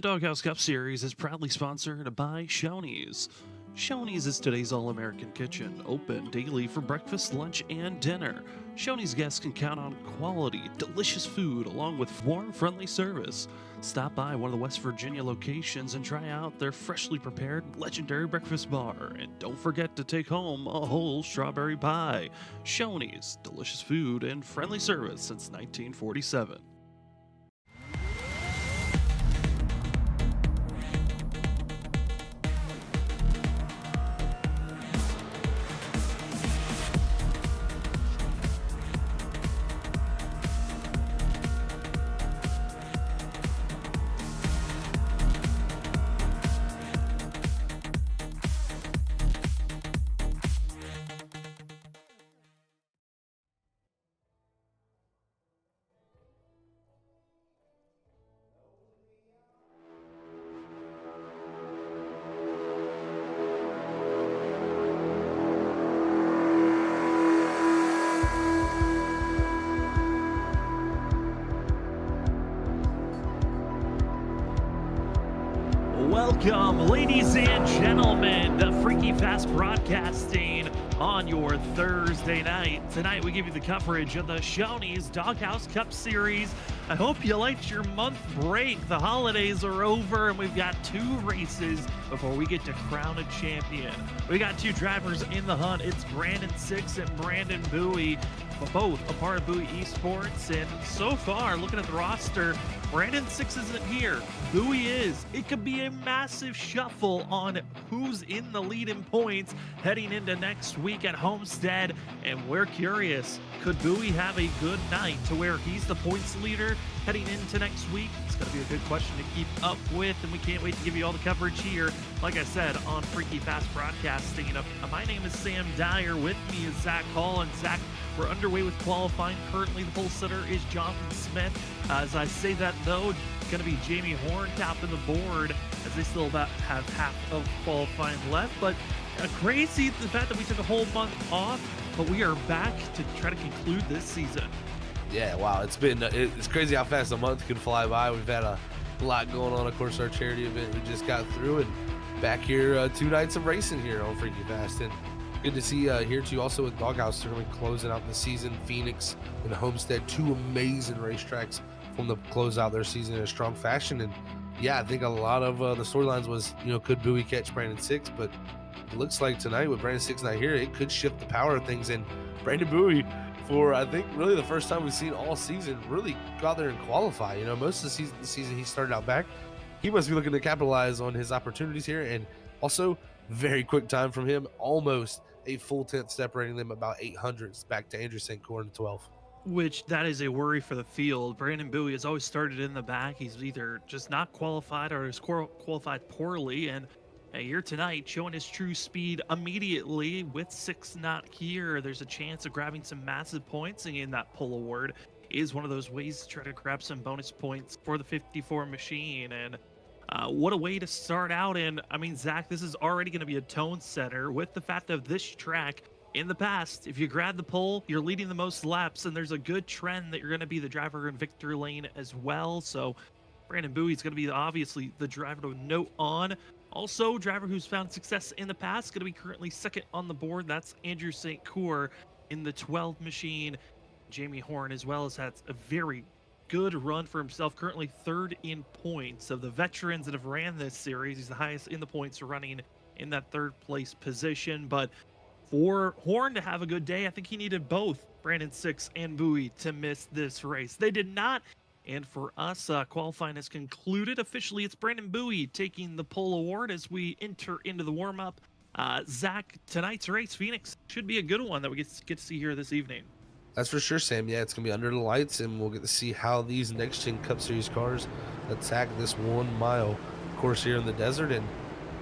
Doghouse Cup Series is proudly sponsored by Shoney's. Shoney's is today's all-American kitchen, open daily for breakfast, lunch, and dinner. Shoney's guests can count on quality, delicious food along with warm, friendly service. Stop by one of the West Virginia locations and try out their freshly prepared legendary breakfast bar. And don't forget to take home a whole strawberry pie. Shoney's, delicious food and friendly service since 1947. Welcome, ladies and gentlemen, to Freaky Fast Broadcasting on your Thursday night. Tonight, we give you the coverage of the Shoney's Doghouse Cup Series. I hope you liked your month break. The holidays are over, and we've got two races before we get to crown a champion. We got two drivers in the hunt. It's Brandon Six and Brandon Bowie, both a part of Bowie Esports. And so far, looking at the roster, Brandon Six isn't here. Bowie is. It could be a massive shuffle on who's in the lead in points heading into next week at Homestead. And we're curious, could Bowie have a good night to where he's the points leader heading into next week? It's going to be a good question to keep up with, and we can't wait to give you all the coverage here, like I said, on Freaky Fast Broadcasting. My name is Sam Dyer. With me is Zach Hall. And Zach, we're underway with qualifying. Currently, the pole sitter is Jonathan Smith. As I say that, though, going to be Jamie Horn topping the board, as they still about have half of qualifying left. But crazy the fact that we took a whole month off, but we are back to try to conclude this season. Yeah, wow, it's crazy how fast a month can fly by. We've had a lot going on. Of course, our charity event we just got through, and back here 2 nights of racing here on Freaky Fast. And good to see here too. Also with Doghouse, they're going to be closing out the season. Phoenix and Homestead, 2 amazing racetracks from the close out their season in a strong fashion. And yeah, I think a lot of the storylines was, could Bowie catch Brandon Six? But it looks like tonight with Brandon Six not here, it could shift the power of things. And Brandon Bowie, for I think really the first time we've seen all season, really go out there and qualify. Most of the season he started out back. He must be looking to capitalize on his opportunities here. And also very quick time from him, almost a full 10th, separating them about 800s back to Andrew St. Cour in 12th. Which that is a worry for the field. Brandon Bowie has always started in the back. He's either just not qualified or has qualified poorly. And here tonight, showing his true speed immediately with Six not here, there's a chance of grabbing some massive points. And in that pull award is one of those ways to try to grab some bonus points for the 54 machine. And what a way to start out. And I mean, Zach, this is already going to be a tone setter with the fact of this track. In the past, if you grab the pole, you're leading the most laps, and there's a good trend that you're going to be the driver in victory lane as well. So Brandon Bowie is going to be obviously the driver to note on. Also, driver who's found success in the past, going to be currently second on the board. That's Andrew St. Cour in the 12 machine. Jamie Horn as well has had a very good run for himself, currently third in points. Of the veterans that have ran this series, he's the highest in the points, running in that third place position. But for Horn to have a good day, I think he needed both Brandon Six and Bowie to miss this race. They did not. And for us, qualifying has concluded. Officially, it's Brandon Bowie taking the pole award as we enter into the warm-up. Zach, tonight's race, Phoenix, should be a good one that we get to see here this evening. That's for sure, Sam. Yeah, it's going to be under the lights, and we'll get to see how these next-gen Cup Series cars attack this 1 mile course here in the desert. And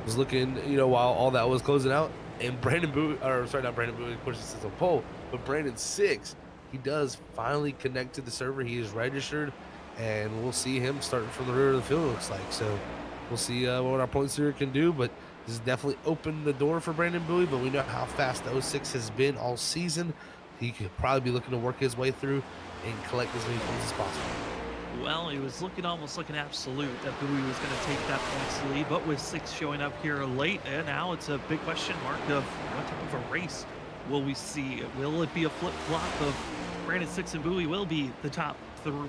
was looking, while all that was closing out, and Brandon Bowie, not Brandon Bowie, of course, he sits on pole, but Brandon Six, he does finally connect to the server. He is registered, and we'll see him starting from the rear of the field, it looks like. So we'll see what our points here can do, but this has definitely opened the door for Brandon Bowie, but we know how fast the 06 has been all season. He could probably be looking to work his way through and collect as many points as possible. Well, it was looking almost like an absolute that Bowie was going to take that points lead, but with six showing up here late, and now it's a big question mark of what type of a race will we see? Will it be a flip flop of Brandon Six and Bowie will be the top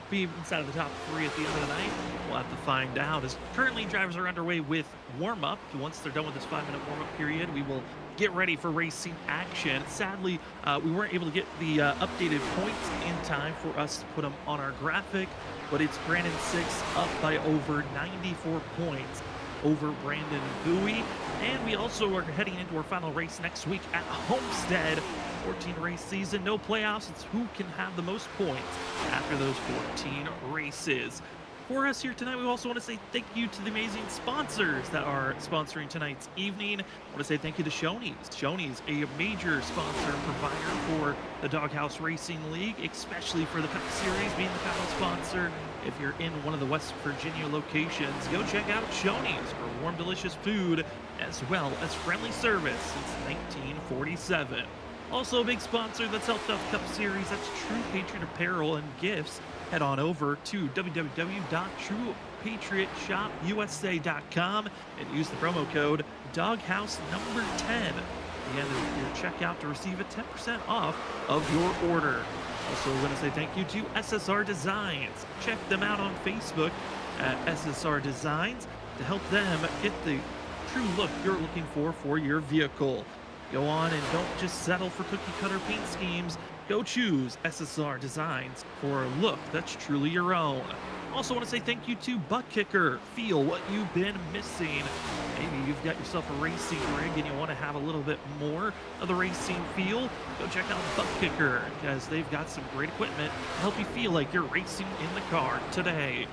be inside of the top three at the end of the night? We'll have to find out. As currently drivers are underway with warm up. Once they're done with this 5-minute warm up period, we will get ready for racing action. Sadly, we weren't able to get the updated points in time for us to put them on our graphic, but it's Brandon Six up by over 94 points over Brandon Bowie. And we also are heading into our final race next week at Homestead. 14 race season, no playoffs. It's who can have the most points after those 14 races. For us here tonight, we also want to say thank you to the amazing sponsors that are sponsoring tonight's evening. I want to say thank you to Shoney's. Shoney's a major sponsor and provider for the Doghouse Racing League, especially for the Cup Series, being the title sponsor. If you're in one of the West Virginia locations, go check out Shoney's for warm, delicious food, as well as friendly service since 1947. Also a big sponsor that's helped out the Cup Series, that's True Patriot Apparel and Gifts. Head on over to www.truepatriotshopusa.com and use the promo code Doghouse number 10 at the end of your checkout to receive a 10% off of your order. Also, we're going to say thank you to SSR Designs. Check them out on Facebook at SSR Designs to help them get the true look you're looking for your vehicle. Go on and don't just settle for cookie cutter paint schemes. Go choose SSR Designs for a look that's truly your own. Also want to say thank you to Butt Kicker. Feel what you've been missing. Maybe you've got yourself a racing rig and you want to have a little bit more of the racing feel. Go check out Butt Kicker because they've got some great equipment to help you feel like you're racing in the car today.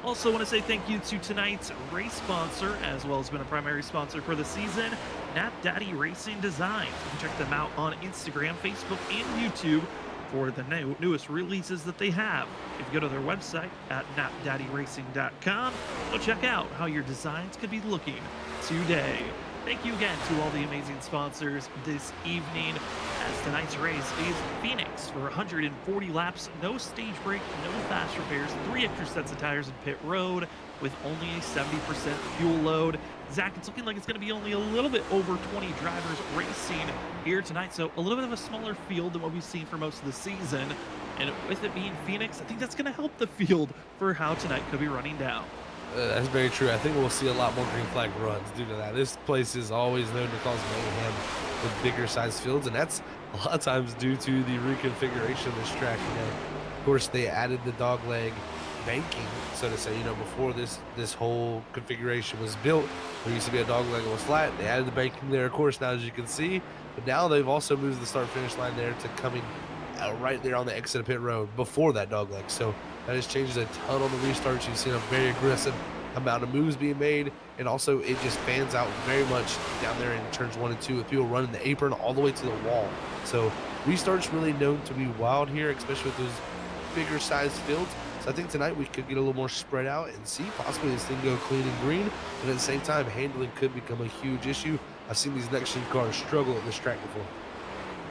Also want to say thank you to tonight's race sponsor, as well as been a primary sponsor for the season, Knapp Daddy Racing Designs. You can check them out on Instagram, Facebook, and YouTube for the newest releases that they have. If you go to their website at napdaddyracing.com, go check out how your designs could be looking today. Thank you again to all the amazing sponsors this evening, as tonight's race is Phoenix for 140 laps, no stage break, no fast repairs, 3 extra sets of tires in pit road with only a 70% fuel load. Zach, it's looking like it's going to be only a little bit over 20 drivers racing here tonight, so a little bit of a smaller field than what we've seen for most of the season. And with it being Phoenix, I think that's going to help the field for how tonight could be running down. That's very true. I think we'll see a lot more green flag runs due to that. This place is always known to cause mayhem with bigger size fields, and that's a lot of times due to the reconfiguration of this track. Of course, they added the dogleg banking, so to say. Before this whole configuration was built, there used to be a dogleg that was flat. They added the banking there, of course, now as you can see, but now they've also moved the start-finish line there to coming right there on the exit of pit road before that dogleg. So that just changes a ton on the restarts. You've seen a very aggressive amount of moves being made, and also it just fans out very much down there in turns 1 and 2 with people running the apron all the way to the wall. So restarts really known to be wild here, especially with those bigger sized fields. So I think tonight we could get a little more spread out and see possibly this thing go clean and green, but at the same time handling could become a huge issue. I've seen these next gen cars struggle at this track before.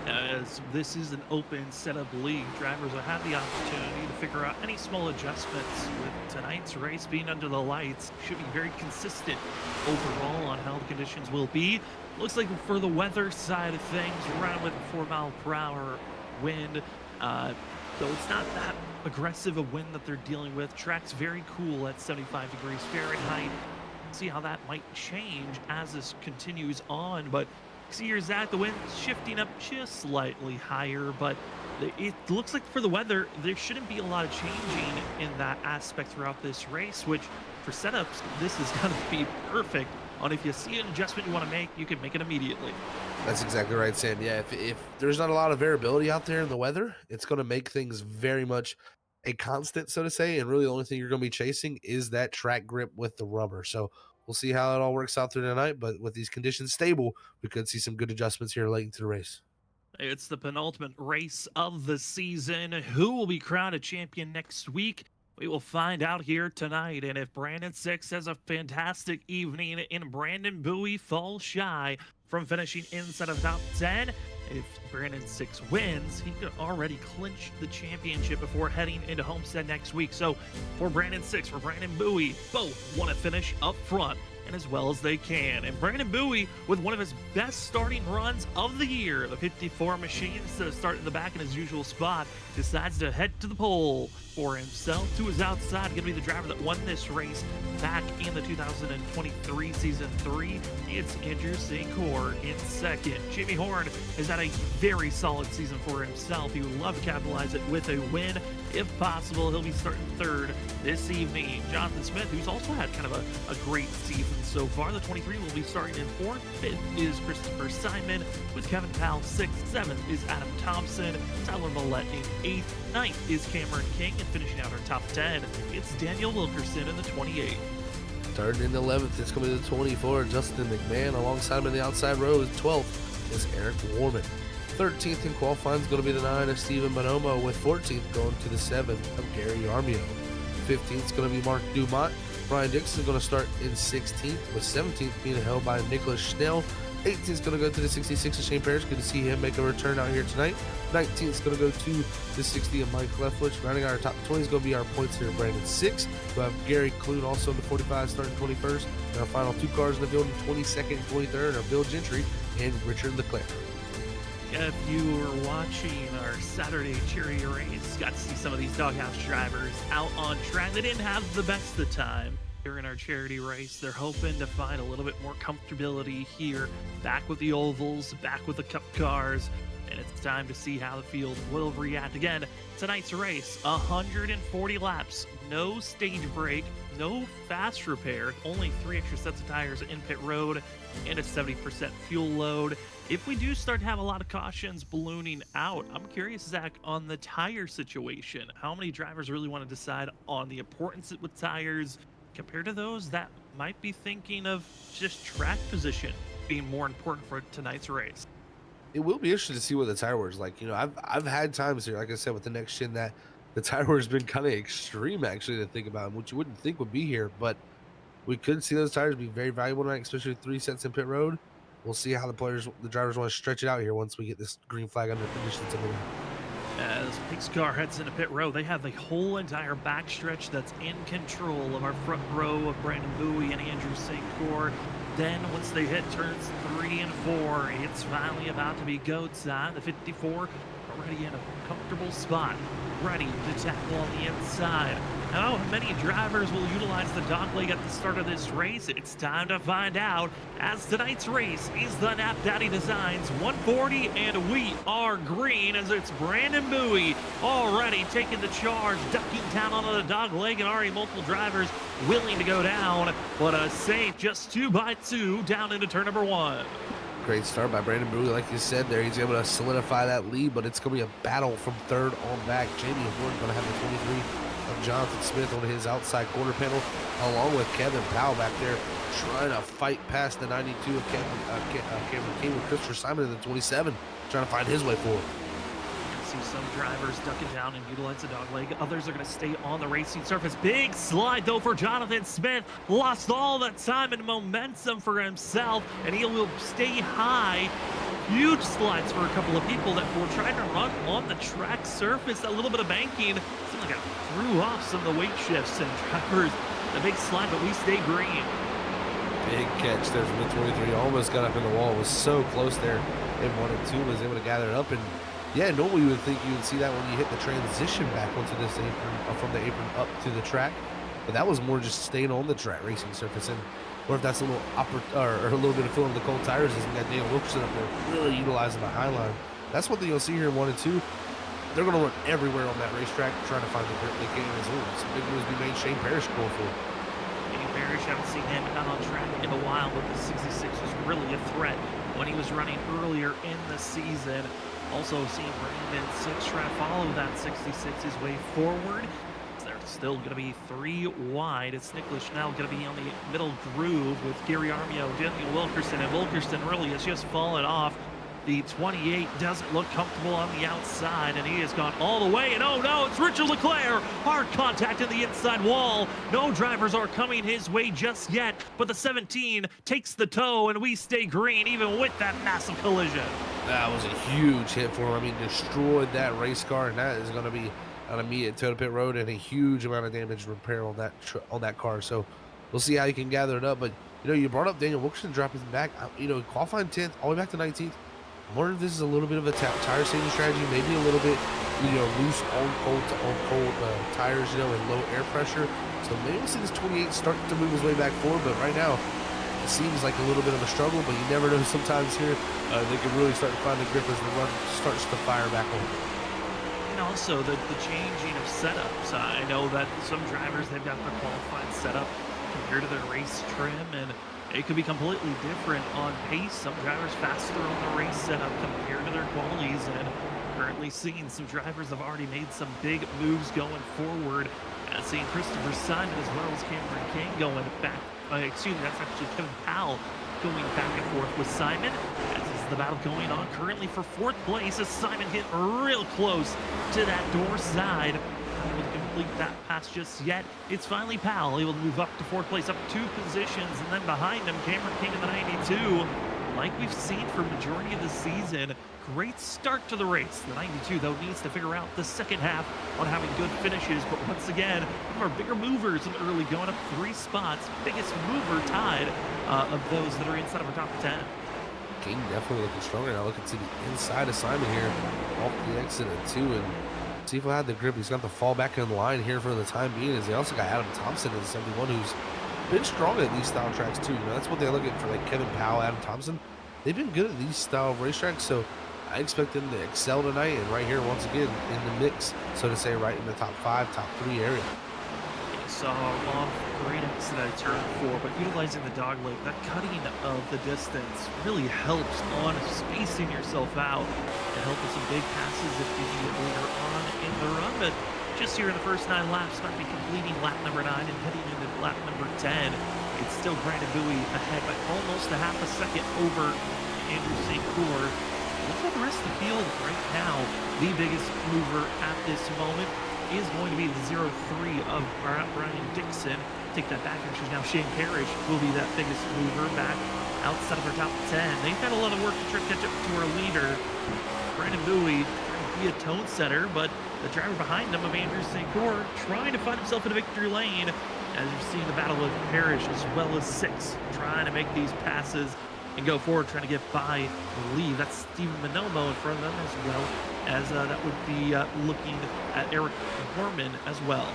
As this is an open setup league, drivers will have the opportunity to figure out any small adjustments. With tonight's race being under the lights, should be very consistent overall on how the conditions will be. Looks like for the weather side of things, we're around with a 4-mile-per-hour wind. Though it's not that aggressive a wind that they're dealing with. Track's very cool at 75 degrees Fahrenheit. See how that might change as this continues on, but see here, Zach, the wind's shifting up just slightly higher, but it looks like for the weather, there shouldn't be a lot of changing in that aspect throughout this race, which for setups, this is going to be perfect on if you see an adjustment you want to make, you can make it immediately. That's exactly right, Sam. Yeah, if there's not a lot of variability out there in the weather, it's going to make things very much a constant, so to say, and really the only thing you're going to be chasing is that track grip with the rubber. So we'll see how it all works out there tonight, but with these conditions stable, we could see some good adjustments here late into the race. It's the penultimate race of the season. Who will be crowned a champion next week? We will find out here tonight. And if Brandon Six has a fantastic evening and Brandon Bowie falls shy from finishing inside of top 10, If Brandon Six wins, he could already clinch the championship before heading into Homestead next week. So for Brandon Six, for Brandon Bowie, both want to finish up front and as well as they can. And Brandon Bowie, with one of his best starting runs of the year, the 54 machine, instead of starting the back in his usual spot, decides to head to the pole for himself. To his outside, going to be the driver that won this race back in the 2023 Season 3. It's Andrew St. Cyr in second. Jimmy Horn has had a very solid season for himself. He would love to capitalize it with a win. If possible, he'll be starting third this evening. Jonathan Smith, who's also had kind of a great season so far. The 23 will be starting in fourth. Fifth is Christopher Simon with Kevin Powell. Sixth, seventh is Adam Thompson. Tyler Millette in eighth. Ninth is Cameron King, and finishing out our top 10, it's Daniel Wilkerson in the 28. Starting in the 11th, it's going to be the 24, Justin McMahon. Alongside him in the outside row is 12th is Eric Warman. 13th in qualifying is going to be the 9 of Stephen Bonomo, with 14th going to the 7th of Gary Armio. 15th is going to be Mark Dumont. Brian Dixon is going to start in 16th, with 17th being held by Nicholas Schnell. 18th is going to go to the 66 of Shane Parrish. Good to see him make a return out here tonight. 19th is going to go to the 60 of Mike Leftwich. Rounding out our top 20 is going to be our points here. Brandon Six. We'll have Gary Clune also in the 45 starting 21st. And our final two cars in the field in 22nd and 23rd are Bill Gentry and Richard Leclerc. If you were watching our Saturday charity race, got to see some of these Doghouse drivers out on track. They didn't have the best of time during our charity race. They're hoping to find a little bit more comfortability here, back with the ovals, back with the cup cars, and it's time to see how the field will react. Again, tonight's race, 140 laps, no stage break, no fast repair, only 3 extra sets of tires in pit road, and a 70% fuel load. If we do start to have a lot of cautions ballooning out, I'm curious, Zach, on the tire situation. How many drivers really want to decide on the importance with tires compared to those that might be thinking of just track position being more important for tonight's race? It will be interesting to see what the tire wear is like. You know, I've had times here, like I said, with the next gen, that the tire wear has been kind of extreme, actually, to think about, which you wouldn't think would be here. But we could see those tires be very valuable tonight, especially with 3 sets in pit road. We'll see how the drivers want to stretch it out here once we get this green flag under conditions. As Pig's car heads into pit row, they have the whole entire backstretch that's in control of our front row of Brandon Bowie and Andrew St. Cyr. Then once they hit turns 3 and 4, it's finally about to be go time. The 54 already in a comfortable spot, ready to tackle on the inside. How many drivers will utilize the dogleg at the start of this race? It's time to find out, as tonight's race is the Knapp Daddy Designs 140, and we are green, as it's Brandon Bowie already taking the charge, ducking down onto the dogleg, and already multiple drivers willing to go down, but a safe just 2 by 2 down into turn number 1. Great start by Brandon Bowie. Like you said there, he's able to solidify that lead, but it's going to be a battle from third on back. Jamie Horn going to have the 23 of Jonathan Smith on his outside quarter panel, along with Kevin Powell back there trying to fight past the 92 of Cameron King, with Christopher Simon in the 27 trying to find his way forward. See some drivers ducking down and utilize the dogleg. Others are going to stay on the racing surface. Big slide, though, for Jonathan Smith. Lost all the time and momentum for himself, and he will stay high. Huge slides for a couple of people that were trying to run on the track surface. A little bit of banking. Seemed like it threw off some of the weight shifts, and drivers, the big slide, but we stay green. Big catch there from the 23. Almost got up in the wall. Was so close there in 1 and 2. Was able to gather it up. And yeah, normally you would think you would see that when you hit the transition back onto this apron, from the apron up to the track. But that was more just staying on the track racing surface. And or if that's a little or a little bit of filling the cold tires, is we got Daniel Wilkerson up there really utilizing the high line. That's one thing you'll see here in 1 and 2. They're going to run everywhere on that racetrack trying to find the grip they can as well. Some big moves be made. Shane Parrish going for it. Shane Parrish, haven't seen him out on track in a while, but the 66 was really a threat when he was running earlier in the season. Also seeing Brandon Six try to follow that 66's way forward. They're still going to be 3 wide. It's Nicholas Schnell going to be on the middle groove with Gary Armio, Daniel Wilkerson, and Wilkerson really has just fallen off. The 28 doesn't look comfortable on the outside, and he has gone all the way, and oh no, it's Richard Leclerc. Hard contact in the inside wall. No drivers are coming his way just yet, but the 17 takes the tow, and we stay green even with that massive collision. That was a huge hit for him. I mean, destroyed that race car, and that is going to be an immediate tow to pit road and a huge amount of damage repair on that car. So we'll see how he can gather it up. But you brought up Daniel Wilkerson dropping back. Qualifying 10th, all the way back to 19th. I'm wondering if this is a little bit of a tire saving strategy, maybe a little bit, loose on cold tires, and low air pressure. So maybe we'll see this 28 start to move his way back forward. But right now, it seems like a little bit of a struggle, but you never know. Sometimes here, they can really start to find the grip as the run starts to fire back on. And also the changing of setups. I know that some drivers, they've got their qualified setup compared to their race trim, and it could be completely different on pace. Some drivers faster on the race setup compared to their qualities, and currently seeing some drivers have already made some big moves going forward. Seeing Christopher Simon as well as Cameron King going back. Excuse me, that's actually Kevin Powell going back and forth with Simon. As is the battle going on currently for 4th place as Simon hit real close to that door side. Not able to complete that pass just yet. It's finally Powell able to move up to 4th place, up 2 positions, and then behind him, Cameron King in the 92. Like we've seen for majority of the season, great start to the race. The 92, though, needs to figure out the second half on having good finishes. But once again, one of our bigger movers in the early, going up 3 spots. Biggest mover tied of those that are inside of our top 10. King definitely looking stronger now. Looking to the inside of Simon here, off the exit at 2, and see if he'll have the grip. He's got to fall back in line here for the time being, as they also got Adam Thompson in the 71, who's been strong at these style tracks too. That's what they look at for, like Kevin Powell, Adam Thompson. They've been good at these style of racetracks, so I expect them to excel tonight, and right here once again in the mix, so to say, right in the top 5, top 3 area. Saw off great exit at turn 4, but utilizing the dog leg, that cutting of the distance really helps on spacing yourself out and help with some big passes if you need it later on in the run. But just here in the first 9 laps, might be completing lap number 9 and heading into lap number 10. It's still Brandon Bowie ahead by almost a half a second over Andrew St. Cour. Look at the rest of the field right now. The biggest mover at this moment is going to be the 0-3 of Brian Dixon. Take that back, actually now Shane Parrish will be that biggest mover back outside of our top 10. They've got a lot of work to try to catch up to our leader, Brandon Bowie, trying to be a tone setter, but the driver behind him of Andrew St. Cour trying to find himself in a victory lane. As you've seen the battle of Parrish as well as 6 trying to make these passes and go forward, trying to get by the lead. That's Steven Manomo in front of them, as well as that would be looking at Eric Gorman as well.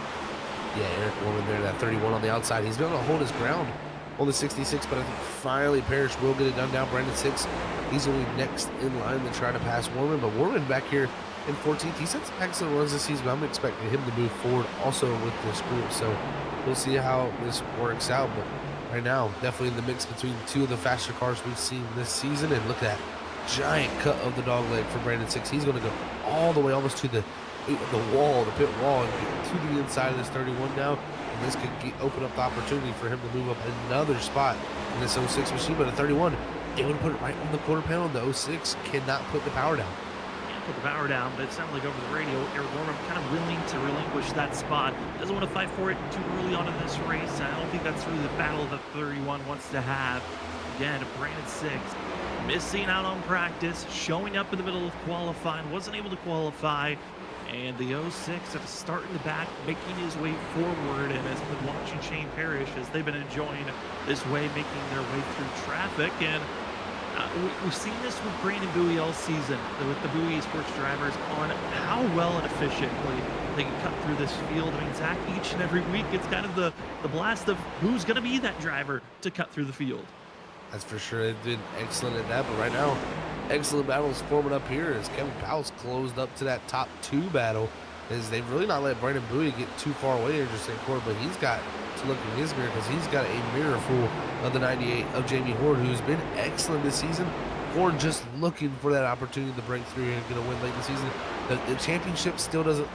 Yeah, Eric Gorman there, that 31 on the outside. He's been able to hold his ground on the 66, but I think finally Parrish will get it done now. Brandon 6, he's only next in line to try to pass Warman, but Warman back here in 14th. He's had some excellent runs this season, but I'm expecting him to move forward also with this group. So we'll see how this works out, but right now, definitely in the mix between 2 of the faster cars we've seen this season. And look at that giant cut of the dog leg for Brandon 6. He's going to go all the way almost to the wall, the pit wall, and get to the inside of this 31 now. And this could open up the opportunity for him to move up another spot in this 06 machine. But a 31, they would put it right on the quarter panel. The 06 cannot put the power down. Put the power down, but it sounded like over the radio, Eric Gorman kind of willing to relinquish that spot. Doesn't want to fight for it too early on in this race. I don't think that's really the battle that 31 wants to have. Again, Brandon 6 missing out on practice, showing up in the middle of qualifying, wasn't able to qualify, and the 06 at the start in the back, making his way forward, and has been watching Shane Parrish as they've been enjoying this way, making their way through traffic. And we've seen this with Brandon Bowie all season, with the Bowie Esports drivers, on how well and efficiently they can cut through this field. I mean, Zach, each and every week, it's kind of the blast of who's going to be that driver to cut through the field. That's for sure. They've been excellent at that, but right now, excellent battles forming up here as Kevin Powell's closed up to that top 2 battle, as they've really not let Brandon Bowie get too far away here, just St. Cour, but he's got to look in his mirror, because he's got a mirror full of the 98 of Jamie Horn, who's been excellent this season. Horn just looking for that opportunity to break through and get a win late in the season. The championship still doesn't,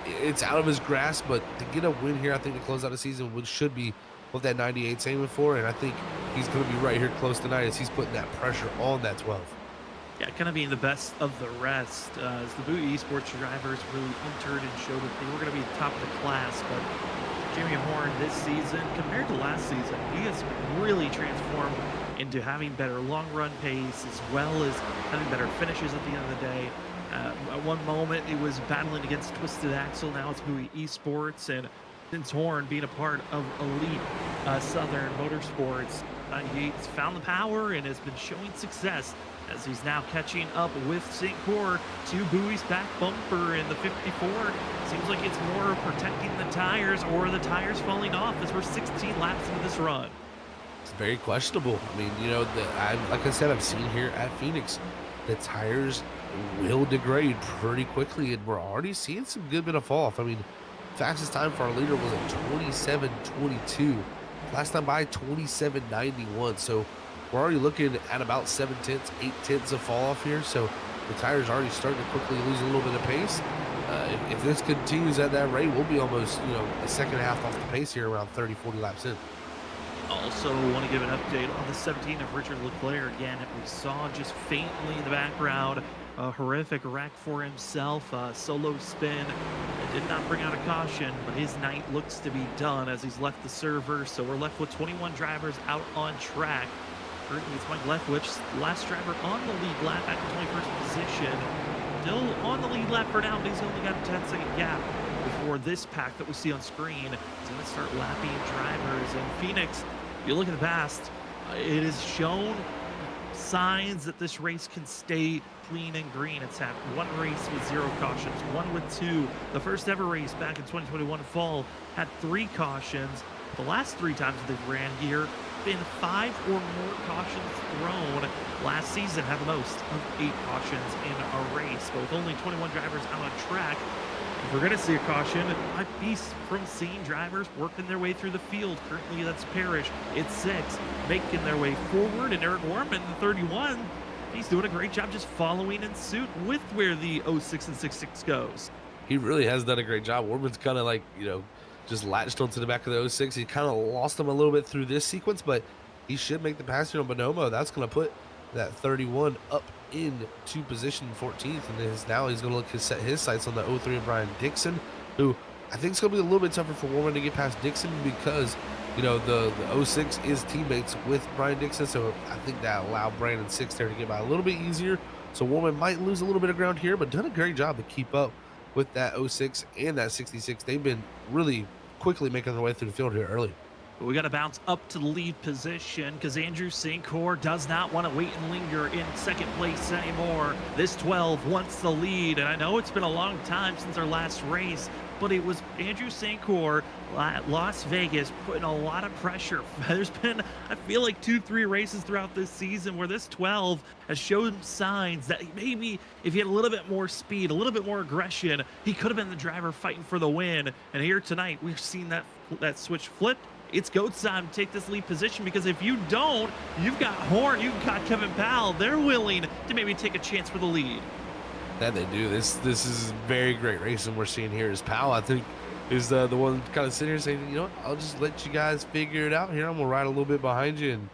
it's out of his grasp, but to get a win here, I think to close out the season, which should be what that 98's aiming for, and I think he's going to be right here close tonight as he's putting that pressure on that 12. Yeah, kind of being the best of the rest, as the Bowie Esports drivers really entered and showed that they were going to be top of the class. But Jamie Horn this season, compared to last season, he has really transformed into having better long run pace as well as having better finishes at the end of the day. At one moment, it was battling against Twisted Axle. Now it's Bowie Esports, and since Horn being a part of Elite Southern Motorsports, he's found the power and has been showing success as he's now catching up with St. Cor to Bowie's back bumper in the 54. Seems like it's more protecting the tires or the tires falling off as we're 16 laps into this run. It's very questionable. I mean, you know, like I said, I've seen here at Phoenix, the tires will degrade pretty quickly, and we're already seeing some good bit of fall off. I mean, fastest time for our leader was a 27:22. Last time by 27:91. So we're already looking at about 7/10, 8/10 of fall off here. So the tires are already starting to quickly lose a little bit of pace. If this continues at that rate, we'll be almost, you know, a second half off the pace here, around 30, 40 laps in. Also want to give an update on the 17 of Richard Leclerc again. We saw just faintly in the background a horrific wreck for himself, solo spin. It did not bring out a caution, but his night looks to be done as he's left the server. So we're left with 21 drivers out on track. Currently it's Mike Leftwich, last driver on the lead lap at the 21st position. Still on the lead lap for now, but he's only got a 10-second gap before this pack that we see on screen is going to start lapping drivers. And Phoenix, if you look at the past, it has shown signs that this race can stay clean and green. It's had one race with 0 cautions, one with 2. The first ever race back in 2021 fall had 3 cautions. The last 3 times that they've ran here, been 5 or more cautions thrown. Last season had the most of 8 cautions in a race, but with only 21 drivers out on track, if we're going to see a caution, it might be from seeing drivers working their way through the field. Currently, that's Parrish. It's 6, making their way forward, and Eric Warman, the 31, he's doing a great job just following in suit with where the 06 and 66 goes. He really has done a great job. Warman's kind of like, you know, just latched onto the back of the 06. He kind of lost him a little bit through this sequence, but he should make the pass here on Bonomo. That's going to put that 31 up into position 14th, and now he's going to look to set his sights on the 03 of Brian Dixon, who I think it's going to be a little bit tougher for Warman to get past Dixon because, you know, the 06 is teammates with Brian Dixon, so I think that allowed Brandon Six there to get by a little bit easier. So Warman might lose a little bit of ground here, but done a great job to keep up with that 06 and that 66. They've been really quickly making their way through the field here early. We got to bounce up to the lead position because Andrew St. Cor does not want to wait and linger in second place anymore. This 12 wants the lead, and I know it's been a long time since our last race, but it was Andrew St. Cor at Las Vegas putting a lot of pressure. There's been, I feel like, 2-3 races throughout this season where this 12 has shown signs that maybe if he had a little bit more speed, a little bit more aggression, he could have been the driver fighting for the win. And here tonight, we've seen that switch flip. It's GOAT's time to take this lead position, because if you don't, you've got Horn, you've got Kevin Powell. They're willing to maybe take a chance for the lead. That they do. This is very great racing we're seeing here. Is Powell, I think, is the one kind of sitting here saying, you know what, I'll just let you guys figure it out here. I'm going to ride a little bit behind you and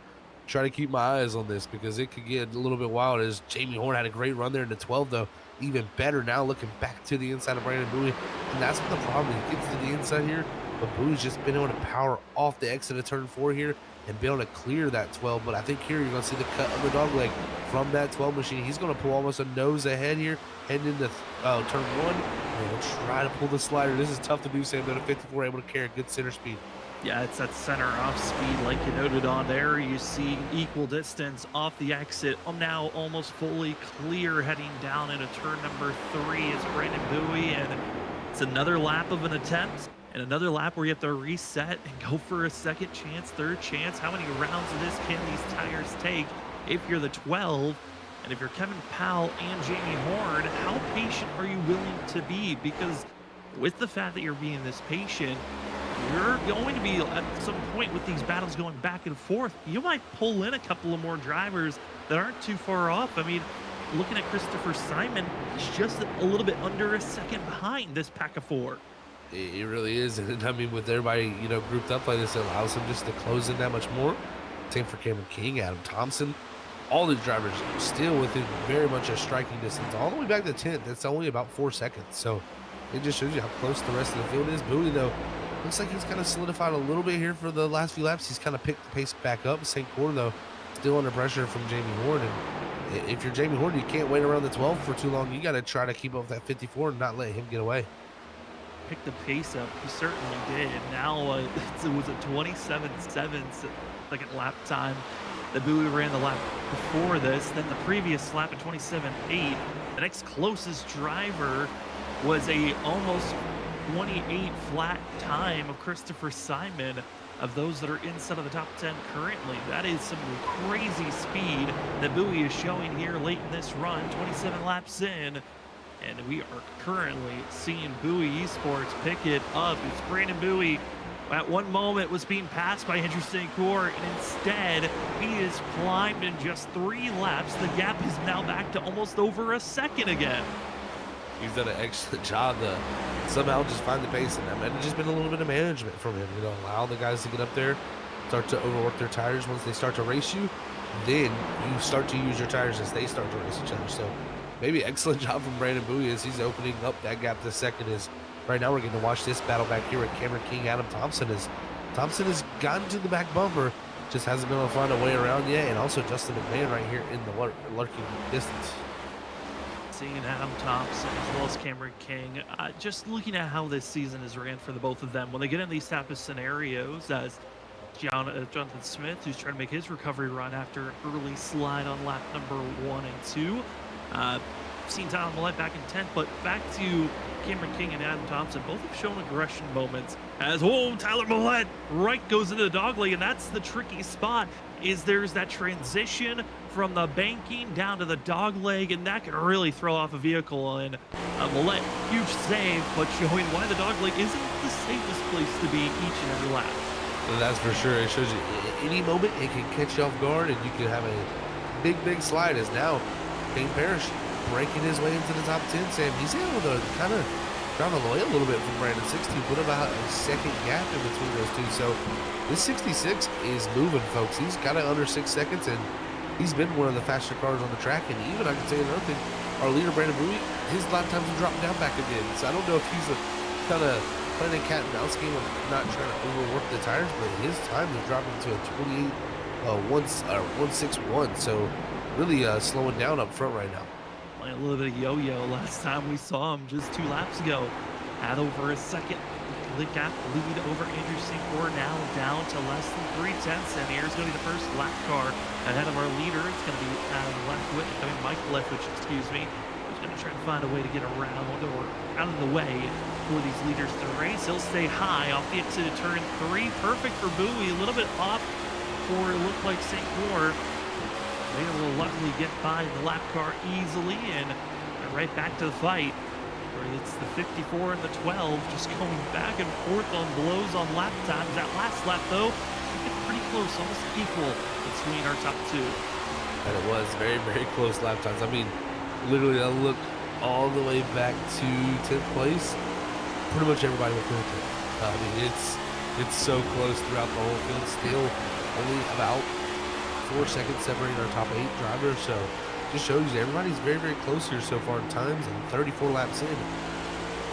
try to keep my eyes on this, because it could get a little bit wild. As Jamie Horn had a great run there in the 12, though. Even better now looking back to the inside of Brandon Bowie. And that's what the problem is. He gets to the inside here, but Bowie's just been able to power off the exit of turn 4 here and be able to clear that 12. But I think here you're going to see the cut of the dog leg from that 12 machine. He's going to pull almost a nose ahead here, heading into turn 1. And he'll try to pull the slider. This is tough to do, Sam, but a 54 able to carry good center speed. Yeah, it's that center off speed like you noted on there. You see equal distance off the exit. I'm now almost fully clear heading down into turn number 3 is Brandon Bowie, and it's another lap of an attempt and another lap where you have to reset and go for a second chance, third chance. How many rounds of this can these tires take if you're the 12? And if you're Kevin Powell and Jamie Horn, how patient are you willing to be? Because with the fact that you're being this patient, you're going to be at some point with these battles going back and forth. You might pull in a couple of more drivers that aren't too far off. I mean, looking at Christopher Simon, he's just a little bit under a second behind this pack of 4. It really is. And I mean, with everybody, you know, grouped up like this, it allows him just to close in that much more. Same for Cameron King, Adam Thompson. All these drivers still within very much a striking distance, all the way back to 10th. That's only about 4 seconds. So it just shows you how close the rest of the field is. Bowie, though, looks like he's kind of solidified a little bit here for the last few laps. He's kind of picked the pace back up. St. Cor, though, still under pressure from Jamie Horn. And if you're Jamie Horn, you can't wait around the 12 for too long. You got to try to keep up with that 54 and not let him get away. Pick the pace up. He certainly did. Now it was a 27.7 second lap time that Bowie ran the lap before this. Then the previous lap at 27.8. The next closest driver was a almost 28 flat time of Christopher Simon. Of those that are inside of the top 10 currently, that is some crazy speed that Bowie is showing here late in this run, 27 laps in. And we are currently seeing Bowie Esports pick it up. It's Brandon Bowie. At one moment was being passed by Andrew St. Cyr, and instead he has climbed in just 3 laps. The gap is now back to almost over a second again. He's done an excellent job to somehow just find the pace, and it's just been a little bit of management from him. Allow the guys to get up there, start to overwork their tires. Once they start to race you, then you start to use your tires as they start to race each other. So maybe excellent job from Brandon Bowie as he's opening up that gap to second. Is right now we're getting to watch this battle back here with Cameron King, Adam Thompson. As Thompson has gotten to the back bumper, just hasn't been able to find a way around yet, and also Justin McMahon right here in the lurking distance. Seeing Adam Thompson as well as Cameron King, just looking at how this season has ran for the both of them. When they get in these type of scenarios, as Jonathan Smith, who's trying to make his recovery run after an early slide on lap number 1 and 2. Seen Tyler Millette back in 10th, but back to Cameron King and Adam Thompson. Both have shown aggression moments as, Tyler Millette right goes into the dog leg, and that's the tricky spot, is there's that transition from the banking down to the dog leg, and that can really throw off a vehicle. And Millette, huge save, but showing why the dog leg isn't the safest place to be each and every lap. And that's for sure. It shows you at any moment it can catch you off guard, and you can have a big slide. As now Payne Parrish breaking his way into the top 10. Sam, he's able to kind of travel away a little bit from Brandon 60, put about a second gap in between those two. So this 66 is moving, folks. He's got it under 6 seconds, and he's been one of the faster cars on the track. And even I can say another thing, our leader Brandon Bowie, his lap times have dropped down back again. So I don't know if he's kind of playing a cat and mouse game of not trying to overwork the tires, but his time is dropping to a 161. So really slowing down up front right now. A little bit of yo-yo last time we saw him just 2 laps ago. Had over a second gap lead over Andrew St. Cyr, now down to less than 3/10. And here's going to be the first lap car ahead of our leader. It's going to be Mike Leftwich, excuse me. He's going to try to find a way to get around or out of the way for these leaders to race. He'll stay high off the exit of turn 3. Perfect for Bowie. A little bit off for it looked like St. Cyr. They will luckily get by the lap car easily and right back to the fight. Where it's the 54 and the 12 just going back and forth on blows on lap times. That last lap, though, it's pretty close, almost equal between our top 2. And it was very close lap times. I mean, literally, I look all the way back to 10th place. Pretty much everybody within 10th. I mean, it's so close throughout the whole field. Still only about 4 seconds separating our top 8 drivers, so just shows you everybody's very close here so far in times, and 34 laps in.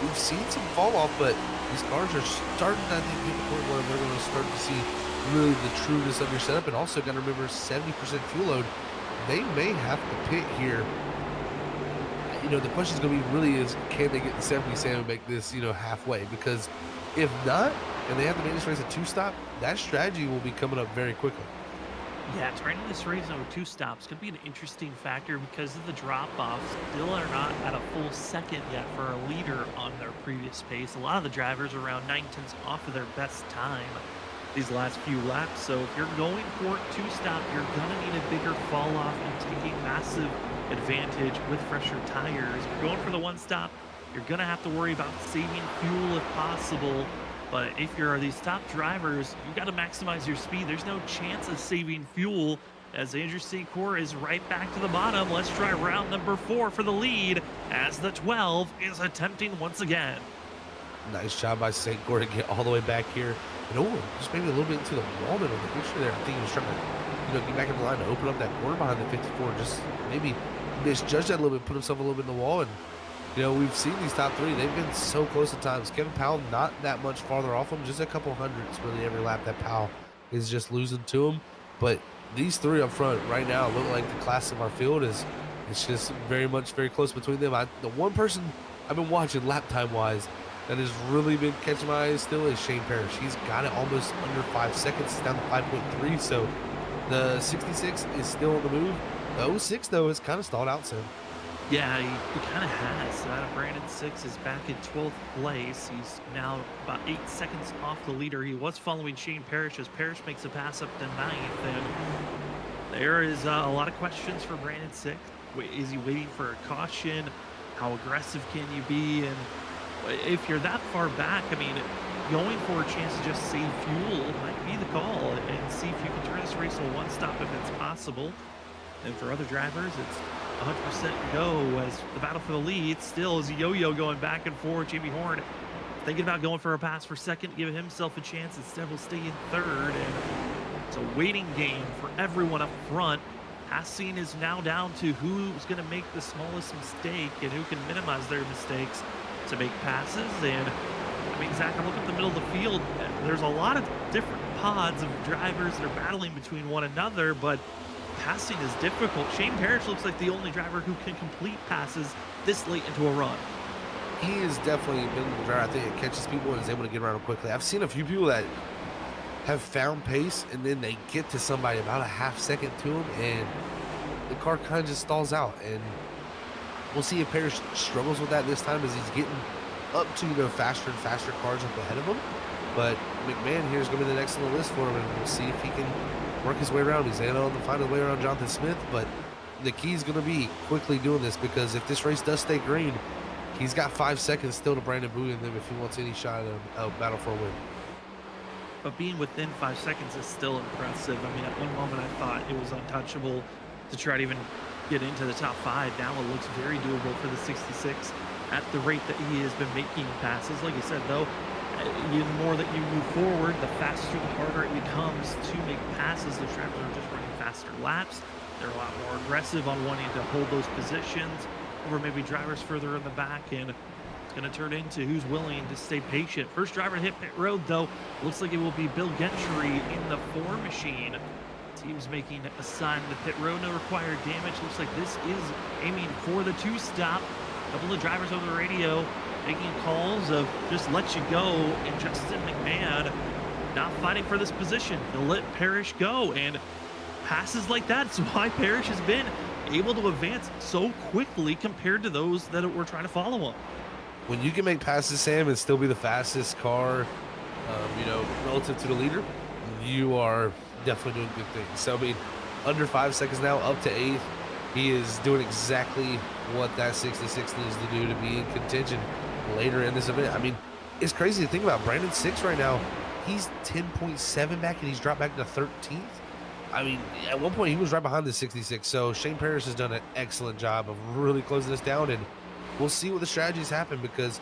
We've seen some fall off, but these cars are starting, I think, to get to the point where they're going to start to see really the trueness of your setup, and also got to remember 70% fuel load. They may have to pit here. The question is going to be really is, can they get the 77 and make this, halfway? Because if not, and they have to make this race a 2-stop, that strategy will be coming up very quickly. Yeah, turning this race over 2 stops could be an interesting factor because of the drop-offs. Still are not at a full second yet for a leader on their previous pace. A lot of the drivers are around 9/10 off of their best time these last few laps. So if you're going for 2-stop, you're going to need a bigger fall-off and taking massive advantage with fresher tires. If you're going for the 1-stop, you're going to have to worry about saving fuel if possible. But if you're these top drivers, you got to maximize your speed. There's no chance of saving fuel as Andrew St. Cyr is right back to the bottom. Let's try round number 4 for the lead as the 12 is attempting once again. Nice job by St. Cyr to get all the way back here. And just maybe a little bit into the wall middle of the picture there. I think he was trying to get back in the line to open up that corner behind the 54. Just maybe misjudged that a little bit, put himself a little bit in the wall. And we've seen these top 3. They've been so close at times. Kevin Powell not that much farther off him, just a couple hundreds really every lap that Powell is just losing to him. But these three up front right now look like the class of our field is. It's just very close between them. The one person I've been watching lap time wise that has really been catching my eyes still is Shane Parrish. He's got it almost under 5 seconds. It's down to 5.3. So the 66 is still on the move. The 06 though has kind of stalled out soon. Yeah, he kind of has. Brandon 6 is back in 12th place. He's now about 8 seconds off the leader. He was following Shane Parrish as Parrish makes a pass up to 9th. And there is a lot of questions for Brandon 6. Is he waiting for a caution? How aggressive can you be? And if you're that far back, I mean, going for a chance to just save fuel might be the call and see if you can turn this race to one stop if it's possible. And for other drivers, it's 100% go as the battle for the lead still is a yo-yo going back and forth. Jamie Horn thinking about going for a pass for second, giving himself a chance. Instead, will stay in third. And it's a waiting game for everyone up front. Passing is now down to who's going to make the smallest mistake and who can minimize their mistakes to make passes. And I mean, Zach, I'm looking at the middle of the field. There's a lot of different pods of drivers that are battling between one another, but passing is difficult. Shane Parrish looks like the only driver who can complete passes this late into a run. He has definitely been the driver, I think, that catches people and is able to get around them quickly. I've seen a few people that have found pace and then they get to somebody about a half second to them and the car kind of just stalls out. And we'll see if Parrish struggles with that this time as he's getting up to faster and faster cars up ahead of him. But McMahon here is going to be the next on the list for him, and we'll see if he can work his way around. He's able to find his way around Jonathan Smith, but the key is going to be quickly doing this because if this race does stay green, he's got 5 seconds still to Brandon Bowie in them if he wants any shot at a battle for a win. But being within 5 seconds is still impressive. I mean, at one moment I thought it was untouchable to try to even get into the top 5. Now it looks very doable for the 66 at the rate that he has been making passes. Like I said, though, the more that you move forward, the faster, the harder it becomes to make passes. The drivers are just running faster laps. They're a lot more aggressive on wanting to hold those positions over maybe drivers further in the back, and it's going to turn into who's willing to stay patient. First driver to hit pit road, though, looks like it will be Bill Gentry in the 4 machine. Team's making a sign to pit road, no required damage. Looks like this is aiming for the 2-stop. A couple of drivers over the radio making calls of just let you go, and Justin McMahon not fighting for this position. He'll let Parrish go, and passes like that's why Parrish has been able to advance so quickly compared to those that were trying to follow him. When you can make passes, Sam, and still be the fastest car, relative to the leader, you are definitely doing good things. So, I mean, under 5 seconds now, up to 8th. He is doing exactly what that 66 needs to do to be in contention later in this event. I mean, it's crazy to think about. Brandon 6 right now, he's 10.7 back, and he's dropped back to 13th. I mean, at one point, he was right behind the 66. So Shane Parrish has done an excellent job of really closing this down, and we'll see what the strategies happen because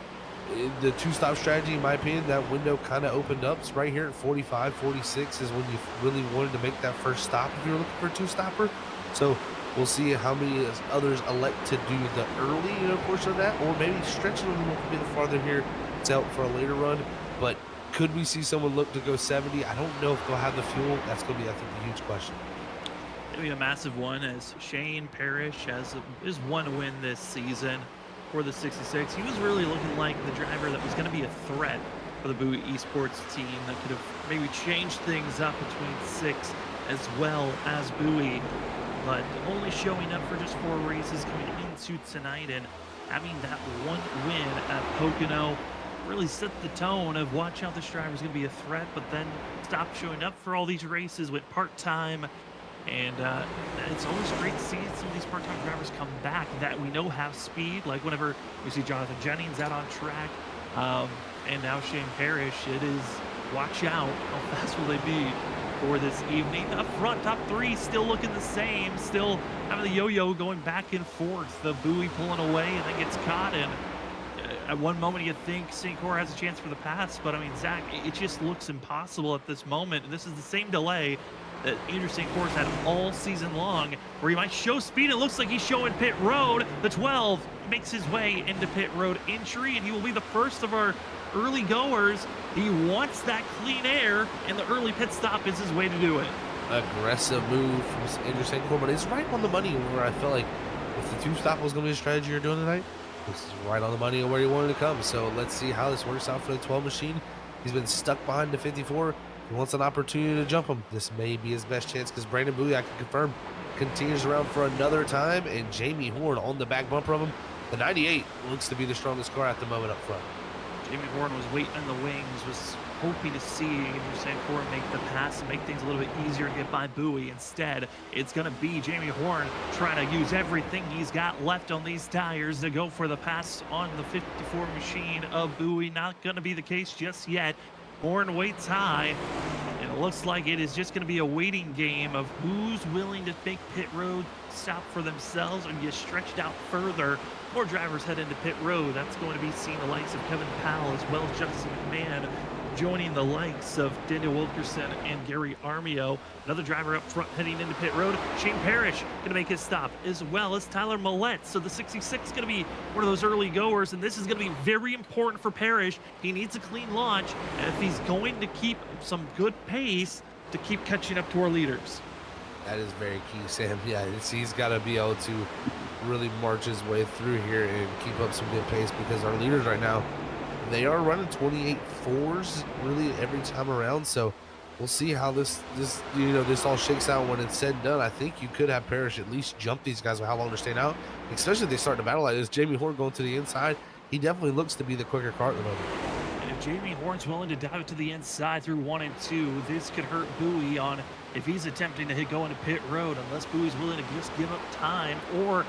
the 2-stop strategy, in my opinion, that window kind of opened up. So right here at 45, 46 is when you really wanted to make that first stop if you're looking for a 2-stopper. So we'll see how many others elect to do the early portion of that, or maybe stretch it a little bit farther here to help for a later run. But could we see someone look to go 70? I don't know if they'll have the fuel. That's going to be, I think, the huge question. It'll be a massive one as Shane Parrish has his one win this season for the 66. He was really looking like the driver that was going to be a threat for the Bowie Esports team that could have maybe changed things up between 6 as well as Bowie. But only showing up for just 4 races coming into tonight and having that one win at Pocono really set the tone of watch out, this driver's going to be a threat, but then stopped showing up for all these races, went part-time. And it's always great to see some of these part-time drivers come back that we know have speed, like whenever we see Jonathan Jennings out on track, and now Shane Parrish. It is watch out, how fast will they be for this evening. Up front, top 3 still looking the same, still having the yo-yo going back and forth, the Bowie pulling away and then gets caught, and at one moment you think St. Cor has a chance for the pass, but I mean, Zach, it just looks impossible at this moment. This is the same delay that Andrew St. Cor's had all season long, where he might show speed. It looks like he's showing pit road. The 12 makes his way into pit road entry, and he will be the first of our early goers. He wants that clean air, and the early pit stop is his way to do it. aggressive move from Andrew St. Corbin. It's right on the money where I felt like if the two-stop was going to be a strategy you're doing tonight, this is right on the money of where you wanted to come. So let's see how this works out for the 12 machine. He's been stuck behind the 54. He wants an opportunity to jump him. This may be his best chance because Brandon Bowie, I can confirm, continues around for another time, and Jamie Horn on the back bumper of him. The 98 looks to be the strongest car at the moment up front. Jamie Horn was waiting in the wings, was hoping to see Andrew St. Corbin make the pass and make things a little bit easier to get by Bowie. Instead, it's going to be Jamie Horn trying to use everything he's got left on these tires to go for the pass on the 54 machine of Bowie. Not going to be the case just yet. Horn waits high, and it looks like it is just going to be a waiting game of who's willing to make pit road stop for themselves and get stretched out further. More drivers head into pit road. That's going to be seeing the likes of Kevin Powell as well as Justin McMahon joining the likes of Daniel Wilkerson and Gary Armio. Another driver up front heading into pit road. Shane Parrish going to make his stop, as well as Tyler Millette. So the 66 is going to be one of those early goers, and this is going to be very important for Parrish. He needs a clean launch, and if he's going to keep some good pace to keep catching up to our leaders. That is very key, Sam. Yeah, he's got to be able to really march his way through here and keep up some good pace, because our leaders right now, they are running 28.4s really every time around. So we'll see how this all shakes out when it's said and done. I think you could have Parrish at least jump these guys with how long they're staying out, especially if they start to battle like this. Jamie Horn going to the inside. He definitely looks to be the quicker car at the moment. And if Jamie Horn's willing to dive to the inside through 1 and 2, this could hurt Bowie on if he's attempting to go into pit road, unless Bowie's willing to just give up time or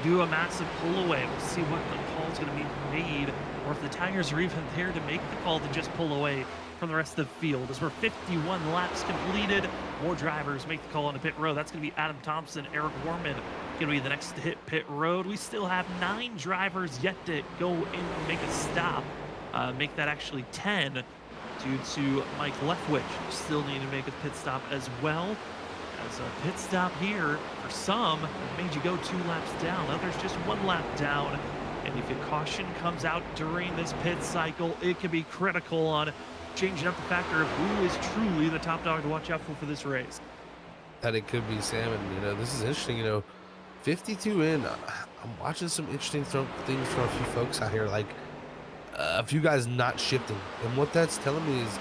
do a massive pull away. We'll see what the call is going to be made, or if the tires are even there to make the call to just pull away from the rest of the field. As we're 51 laps completed, more drivers make the call into pit road. That's going to be Adam Thompson, Eric Warman going to be the next to hit pit road. We still have 9 drivers yet to go in and make a stop. Make that actually 10 due to Mike Leftwich still needing to make a pit stop as well. As a pit stop here, for some, it made you go 2 laps down. Others just 1 lap down. And if a caution comes out during this pit cycle, it can be critical on changing up the factor of who is truly the top dog to watch out for this race. That it could be Sam, and this is interesting. 52 in, I'm watching some interesting things from a few folks out here, like a few guys not shifting. And what that's telling me is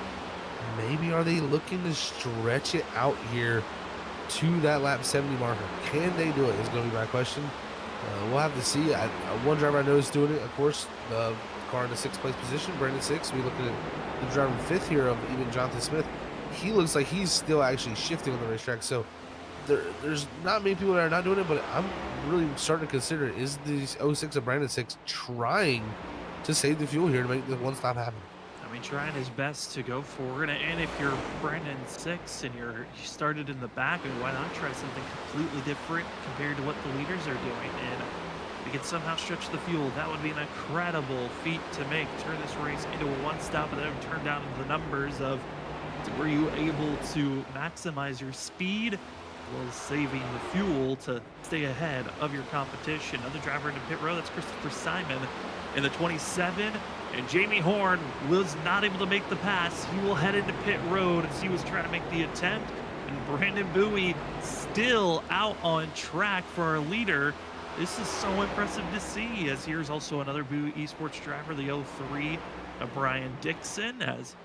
maybe are they looking to stretch it out here to that lap 70 marker? Can they do it is going to be my question. We'll have to see. One driver I know is doing it, of course, the car in the 6th place position, Brandon 6. We looking at the driver 5th here of even Jonathan Smith. He looks like he's still actually shifting on the racetrack. So there's not many people that are not doing it, but I'm really starting to consider, is the 06 of Brandon 6 trying to save the fuel here to make the one stop happen? I mean, trying his best to go forward, and if you're Brandon 6 and you started in the back, I mean, why not try something completely different compared to what the leaders are doing? And we can somehow stretch the fuel. That would be an incredible feat to make. Turn this race into a one stop and then turn down the numbers of were you able to maximize your speed while saving the fuel to stay ahead of your competition. Another driver into pit road, that's Christopher Simon in the 27. And Jamie Horn was not able to make the pass. He will head into pit road as he was trying to make the attempt. And Brandon Bowie still out on track for our leader. This is so impressive to see, as here's also another Bowie Esports driver, the 03, Brian Dixon, as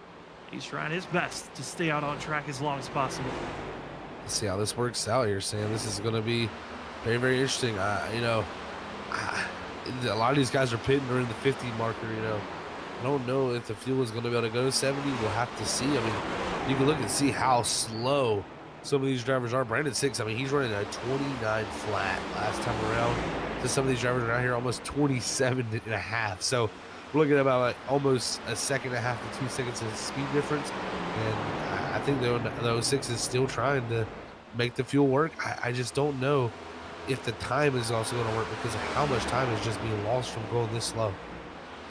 he's trying his best to stay out on track as long as possible. Let's see how this works out here, Sam. This is going to be very, very interesting. A lot of these guys are pitting during the 50 marker. I don't know if the fuel is going to be able to go to 70. We'll have to see. I mean, you can look and see how slow some of these drivers are. Brandon 6, I mean, he's running a 29 flat last time around. To some of these drivers around here, almost 27 and a half. So we're looking at about like almost a second and a half to 2 seconds of speed difference. And I think the 06 is still trying to make the fuel work. I just don't know if the time is also going to work because of how much time is just being lost from going this slow.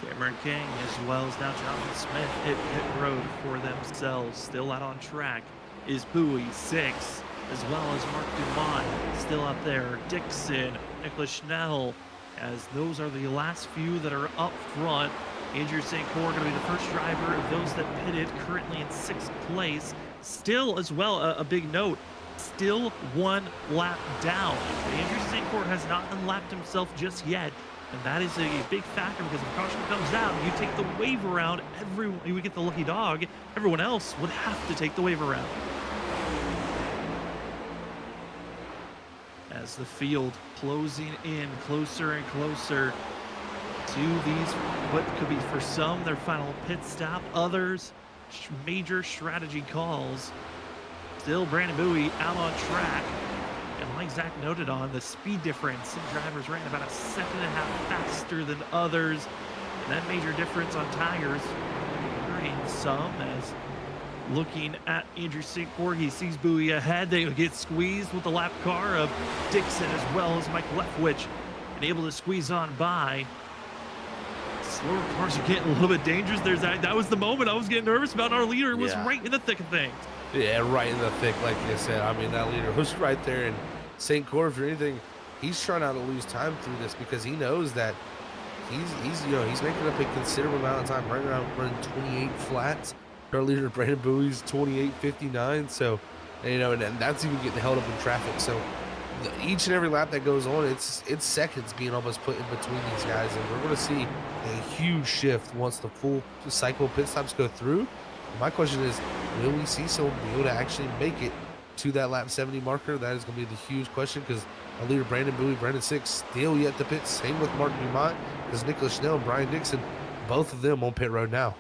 Cameron King, as well as now Jonathan Smith, hit pit road for themselves. Still out on track is Bowie 6, as well as Mark Dumont still out there. Dixon, Nicholas Schnell, as those are the last few that are up front. Andrew St. Corbin going to be the first driver of those that pitted, currently in 6th place. Still, as well, a big note, still 1 lap down. Andrew St. Clair has not unlapped himself just yet. And that is a big factor because if caution comes out, you take the wave around, you would get the lucky dog. Everyone else would have to take the wave around. As the field closing in closer and closer to these, what could be for some their final pit stop, others major strategy calls. Still Brandon Bowie out on track. And like Zach noted on, the speed difference, some drivers ran about 1.5 seconds faster than others. And that major difference on tires worrying some, as looking at Andrew St. Clair, he sees Bowie ahead. They get squeezed with the lap car of Dixon as well as Mike Leftwich, and able to squeeze on by. Slower cars are getting a little bit dangerous. That was the moment I was getting nervous about. Our leader was right in the thick of things. Yeah, right in the thick, like you said. I mean, that leader was right there. And St. Clair, for anything, he's trying not to lose time through this because he knows that he's making up a considerable amount of time. Right now, running 28 flats. Our leader, Brandon Bowie's 28.59. So, and that's even getting held up in traffic. So, each and every lap that goes on, it's seconds being almost put in between these guys, and we're going to see a huge shift once the full cycle pit stops go through. My question is, will we see someone be able to actually make it to that lap 70 marker? That is going to be the huge question, because our leader Brandon Bowie, Brandon 6, still yet to pit. Same with Mark Dumont, because Nicholas Schnell and Brian Dixon, both of them on pit road now.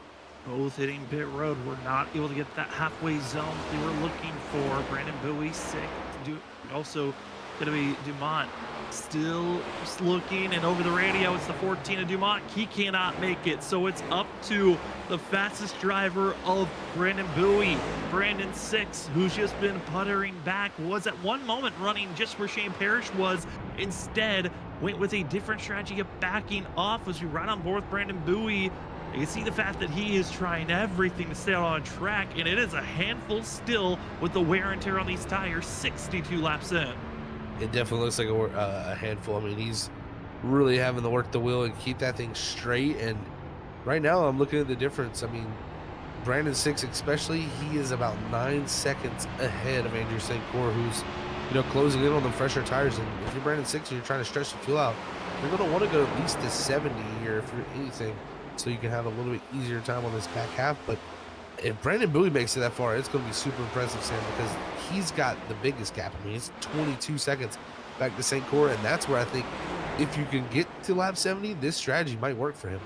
Both hitting pit road. We're not able to get that halfway zone they were looking for. Brandon Bowie, 6. Also going to be Dumont still looking, and over the radio it's the 14 of Dumont. He cannot make it, so it's up to the fastest driver of Brandon Bowie, Brandon 6, who's just been puttering back, was at one moment running just where Shane Parrish was, instead went with a different strategy of backing off. As we right on board with Brandon Bowie, you can see the fact that he is trying everything to stay on track, and it is a handful still with the wear and tear on these tires 62 laps in. It definitely looks like a handful. I mean, he's really having to work the wheel and keep that thing straight. And right now, I'm looking at the difference. I mean, Brandon 6 especially, he is about 9 seconds ahead of Andrew St. Clair, who's, closing in on the fresher tires. And if you're Brandon 6 and you're trying to stretch the fuel out, you're going to want to go at least to 70 here if you're anything, so you can have a little bit easier time on this back half. But if Brandon Bowie makes it that far, it's going to be super impressive, Sam, because he's got the biggest gap. I mean, it's 22 seconds back to St. Clair, and that's where I think if you can get to lap 70, this strategy might work for him.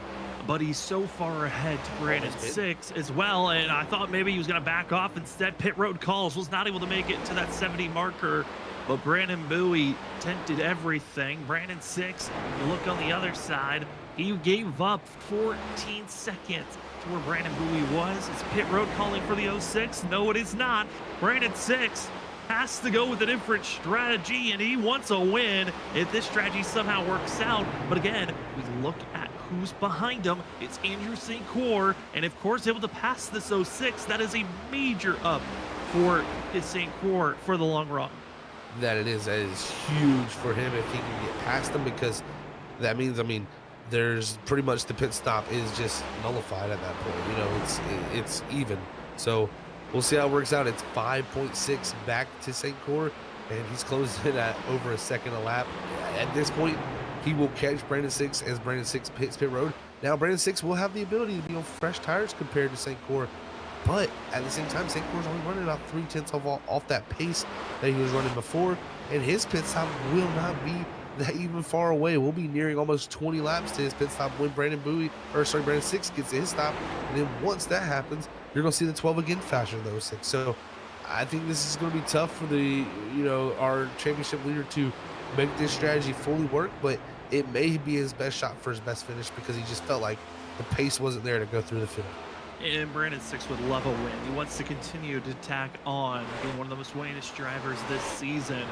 But he's so far ahead to Brandon 6 as well, and I thought maybe he was going to back off. Instead, pit road calls, was not able to make it to that 70 marker. But Brandon Bowie tempted everything. Brandon 6, you look on the other side, he gave up 14 seconds to where Brandon Bowie was. It's pit road calling for the 06. No, it is not. Brandon 6 has to go with a different strategy, and he wants a win if this strategy somehow works out. But again, we look at who's behind him. It's Andrew St. Clair, and of course able to pass this 06. That is a major up for St. Clair for the long run. That is huge for him if he can get past them, because that means, there's pretty much the pit stop is just nullified at that point. It's even. So we'll see how it works out. It's 5.6 back to St. Clair, and he's closing in at over a second a lap. At this point, he will catch Brandon 6 as Brandon 6 hits pit road. Now, Brandon 6 will have the ability to be on fresh tires compared to St. Clair, but at the same time, St. Clair's only running about 0.3 off that pace that he was running before, and his pit stop will not be that even far away. We'll be nearing almost 20 laps to his pit stop when Brandon 6 gets to his stop, and then once that happens, you're going to see the 12 again faster than those 6. So I think this is going to be tough for our championship leader to make this strategy fully work, but it may be his best shot for his best finish, because he just felt like the pace wasn't there to go through the field. And Brandon 6 would love a win. He wants to continue to tack on, being one of the most winningest drivers this season.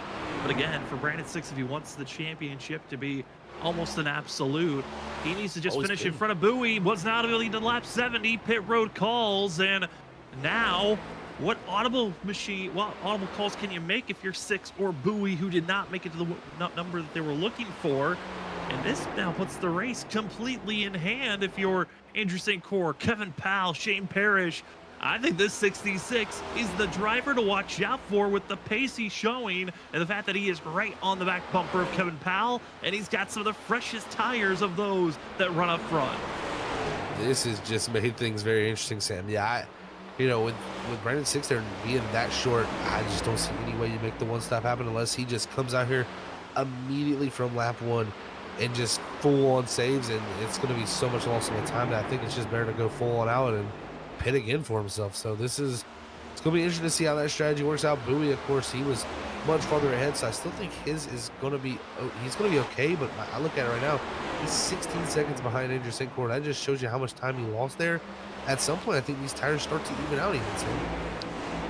But again, for Brandon 6, if he wants the championship to be almost an absolute, he needs to just finish in front of Bowie. Was not able to lap 70, pit road calls, and now what audible calls can you make if you're 6 or Bowie, who did not make it to the number that they were looking for? And this now puts the race completely in hand if you're Andrew St. Clair, Kevin Powell, Shane Parrish. I think this 66 is the driver to watch out for with the pace he's showing and the fact that he is right on the back bumper of Kevin Powell, and he's got some of the freshest tires of those that run up front. This has just made things very interesting, Sam. Yeah, you know, with Brandon Six there being that short, I just don't see any way you make the one stop happen unless he just comes out here immediately from lap one and just full on saves, and it's going to be so much loss of time that I think it's just better to go full on out and pit again for himself. So it's going to be interesting to see how that strategy works out. Bowie, of course, he was much farther ahead, so I still think his is going to be, he's going to be okay, but I look at it right now, he's 16 seconds behind Andrew Sincourt. That just shows you how much time he lost there. At some point, I think these tires start to even out even, Sam.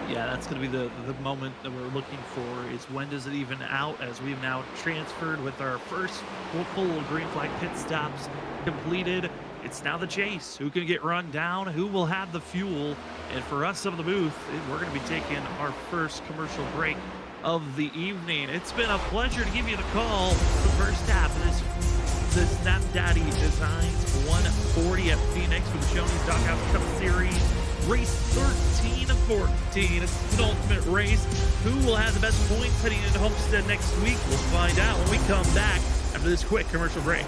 Yeah, that's going to be the moment that we're looking for, is when does it even out, as we've now transferred with our first full green flag pit stops completed. It's now the chase. Who can get run down? Who will have the fuel? And for us of the booth, we're going to be taking our first commercial break of the evening. It's been a pleasure to give you the call. The first half of this Knapp Designs 140 at Phoenix for the Shoney's Doghouse Cup Series. Race 13 of 14. It's an ultimate race. Who will have the best points heading into Homestead next week? We'll find out when we come back after this quick commercial break.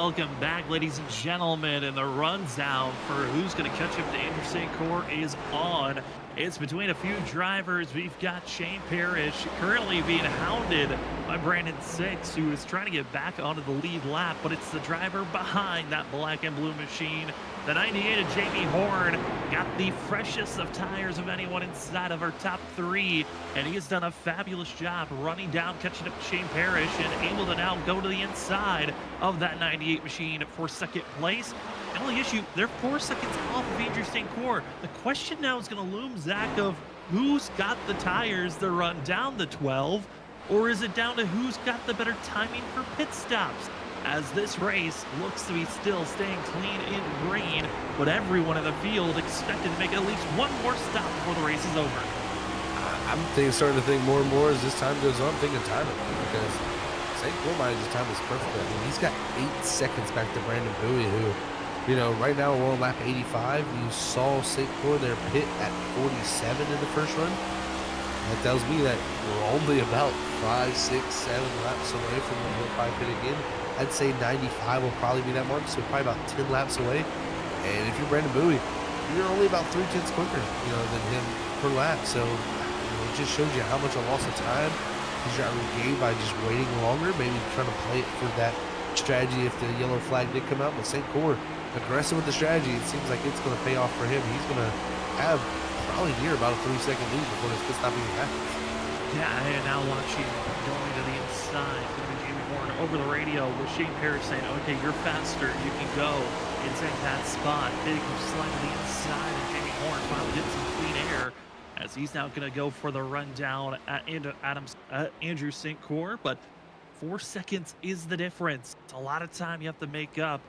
Welcome back, ladies and gentlemen, and the rundown for who's going to catch up to Andrew St. Cyr is on. It's between a few drivers. We've got Shane Parrish currently being hounded by Brandon Six, who is trying to get back onto the lead lap, but it's the driver behind that black and blue machine. The 98 of Jamie Horn got the freshest of tires of anyone inside of our top three, and he has done a fabulous job running down, catching up to Shane Parrish, and able to now go to the inside of that 98 machine for second place. The only issue, they're 4 seconds off of Andrew St. Cyr. The question now is going to loom, Zach, of who's got the tires to run down the 12, or is it down to who's got the better timing for pit stops? As this race looks to be still staying clean in green, but everyone in the field expected to make at least one more stop before the race is over. Starting to think more and more as this time goes on, thinking timing, because St. Cyr his time is perfect. I mean, he's got 8 seconds back to Brandon Bowie, who, you know, right now we're on lap 85. You saw St. Cyr there pit at 47 in the first run. That tells me that we're only about 5, 6, 7 laps away from when he'll probably pit again. I'd say 95 will probably be that mark, so probably about 10 laps away. And if you're Brandon Bowie, you're only about 3/10 quicker, you know, than him per lap. So it just shows you how much a loss of time he's trying to regain by just waiting longer, maybe trying to play it for that strategy if the yellow flag did come out. But St. Cyr, aggressive with the strategy, it seems like it's going to pay off for him. He's going to have probably near about a 3-second lead before this pit stop even happens. Yeah, and now watching going to the inside, over the radio with Shane Parrish saying, okay, you're faster, you can go and take that spot. Big slide to the inside, and Jamie Horn finally did some clean air as he's now going to go for the rundown at Andrew St. Cyr. But 4 seconds is the difference. It's a lot of time you have to make up.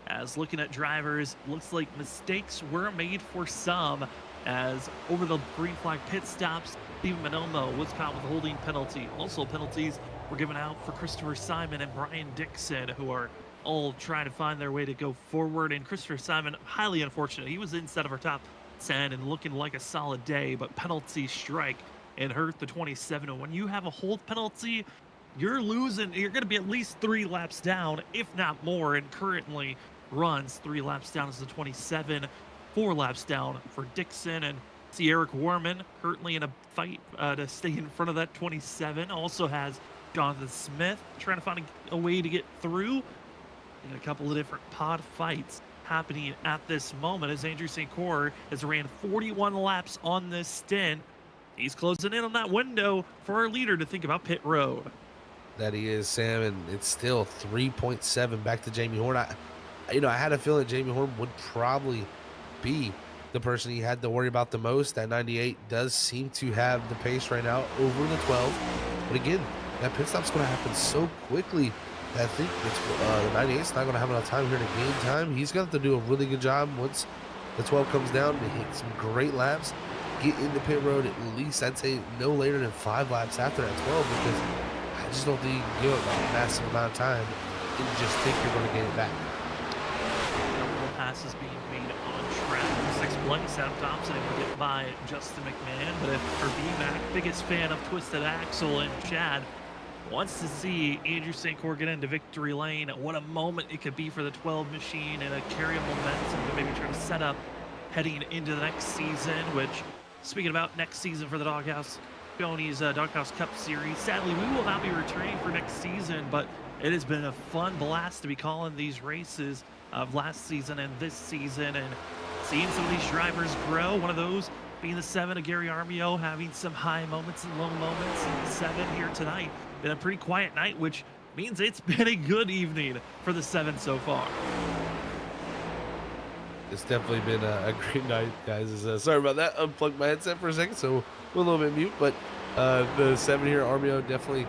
As looking at drivers, looks like mistakes were made for some, as over the green flag pit stops, Steven Manomo was caught with a holding penalty. Also penalties were given out for Christopher Simon and Brian Dixon, who are all trying to find their way to go forward. And Christopher Simon, highly unfortunate. He was inside of our top 10 and looking like a solid day, but penalty strike and hurt the 27. And when you have a hold penalty, you're losing. You're going to be at least 3 laps down, if not more, and currently runs 3 laps down as the 27, 4 laps down for Dixon. And see Eric Warman currently in a fight to stay in front of that 27. Also has Jonathan Smith trying to find a way to get through. And a couple of different pod fights happening at this moment as Andrew St. Cyr has ran 41 laps on this stint. He's closing in on that window for our leader to think about pit road. That he is, Sam, and it's still 3.7 back to Jamie Horn. I had a feeling Jamie Horn would probably be the person he had to worry about the most. That 98 does seem to have the pace right now over the 12. But again, that pit stop's going to happen so quickly that I think it's, the 98's not going to have enough time here to gain time. He's going to have to do a really good job once the 12 comes down to hit some great laps, get into pit road at least, I'd say, no later than 5 laps after that 12, because I just don't think you can give up a massive amount of time and just think you're going to get it back. Multiple passes being made on track. 6th place, Adam Thompson will get by Justin McMahon, but if for BMAC, biggest fan of Twisted Axle and Chad, wants to see Andrew St. Cyr get into victory lane. What a moment it could be for the 12 machine and a carry of momentum to maybe try to set up heading into the next season, which, speaking about next season for the Doghouse, Shoney's Doghouse Cup Series, sadly, we will not be returning for next season, but it has been a fun blast to be calling these races of last season and this season and seeing some of these drivers grow. One of those being the 7 of Gary Armio, having some high moments and low moments, and the 7 here tonight. Been a pretty quiet night, which means it's been a good evening for the 7 so far. It's definitely been a great night, guys. Sorry about that. Unplugged my headset for a second, so we're a little bit mute. But the 7 here, Armio, definitely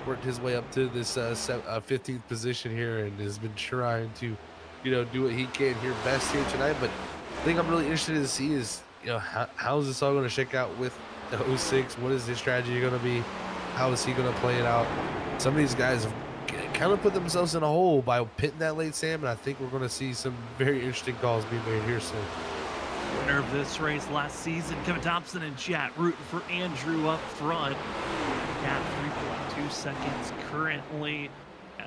worked his way up to this 15th position here and has been trying to, do what he can here best here tonight. But the thing I'm really interested to see is, how is this all going to shake out with the 06? What is his strategy going to be? How is he going to play it out? Some of these guys have kind of put themselves in a hole by pitting that late, Sam, and I think we're going to see some very interesting calls being made here soon. Winner of this race last season, Kevin Thompson and chat rooting for Andrew up front. Gap 3.2 seconds currently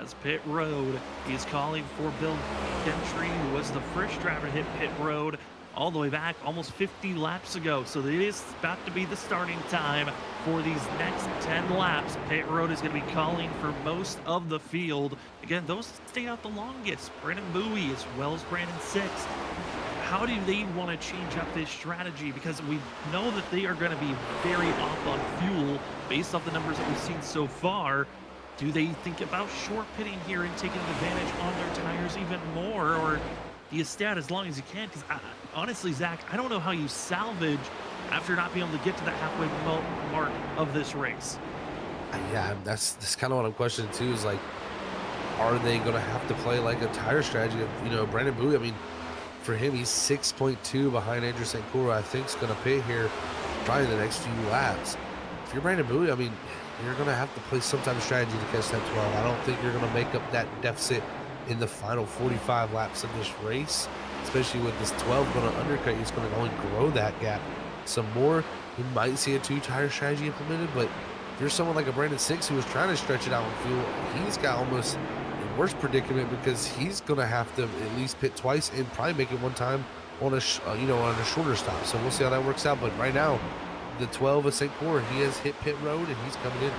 as pit road is calling for Bill Gentry, who was the first driver to hit pit road all the way back almost 50 laps ago. So it is about to be the starting time for these next 10 laps. Pit road is going to be calling for most of the field. Again, those stay out the longest. Brandon Bowie as well as Brandon Six. How do they want to change up this strategy? Because we know that they are going to be very off on fuel based off the numbers that we've seen so far. Do they think about short pitting here and taking advantage on their tires even more? Or do you stay out as long as you can? Because honestly, Zach, I don't know how you salvage after not being able to get to the halfway mark of this race. Yeah, that's kind of what I'm questioning too, is like, are they going to have to play like a tire strategy of, you know, Brandon Bowie? I mean, for him, he's 6.2 behind Andrew St. Cora. I think is going to pit here probably the next few laps. If you're Brandon Bowie, I mean, you're going to have to play some type of strategy to catch that 12. I don't think you're going to make up that deficit in the final 45 laps of this race, especially with this 12 going to undercut you. It's going to only grow that gap some more. You might see a two-tire strategy implemented, but if you're someone like a Brandon Six who was trying to stretch it out on fuel, he's got almost a worse predicament because he's going to have to at least pit twice and probably make it one time on a on a shorter stop. So we'll see how that works out. But right now, the 12 of St. Cora, he has hit pit road and he's coming in.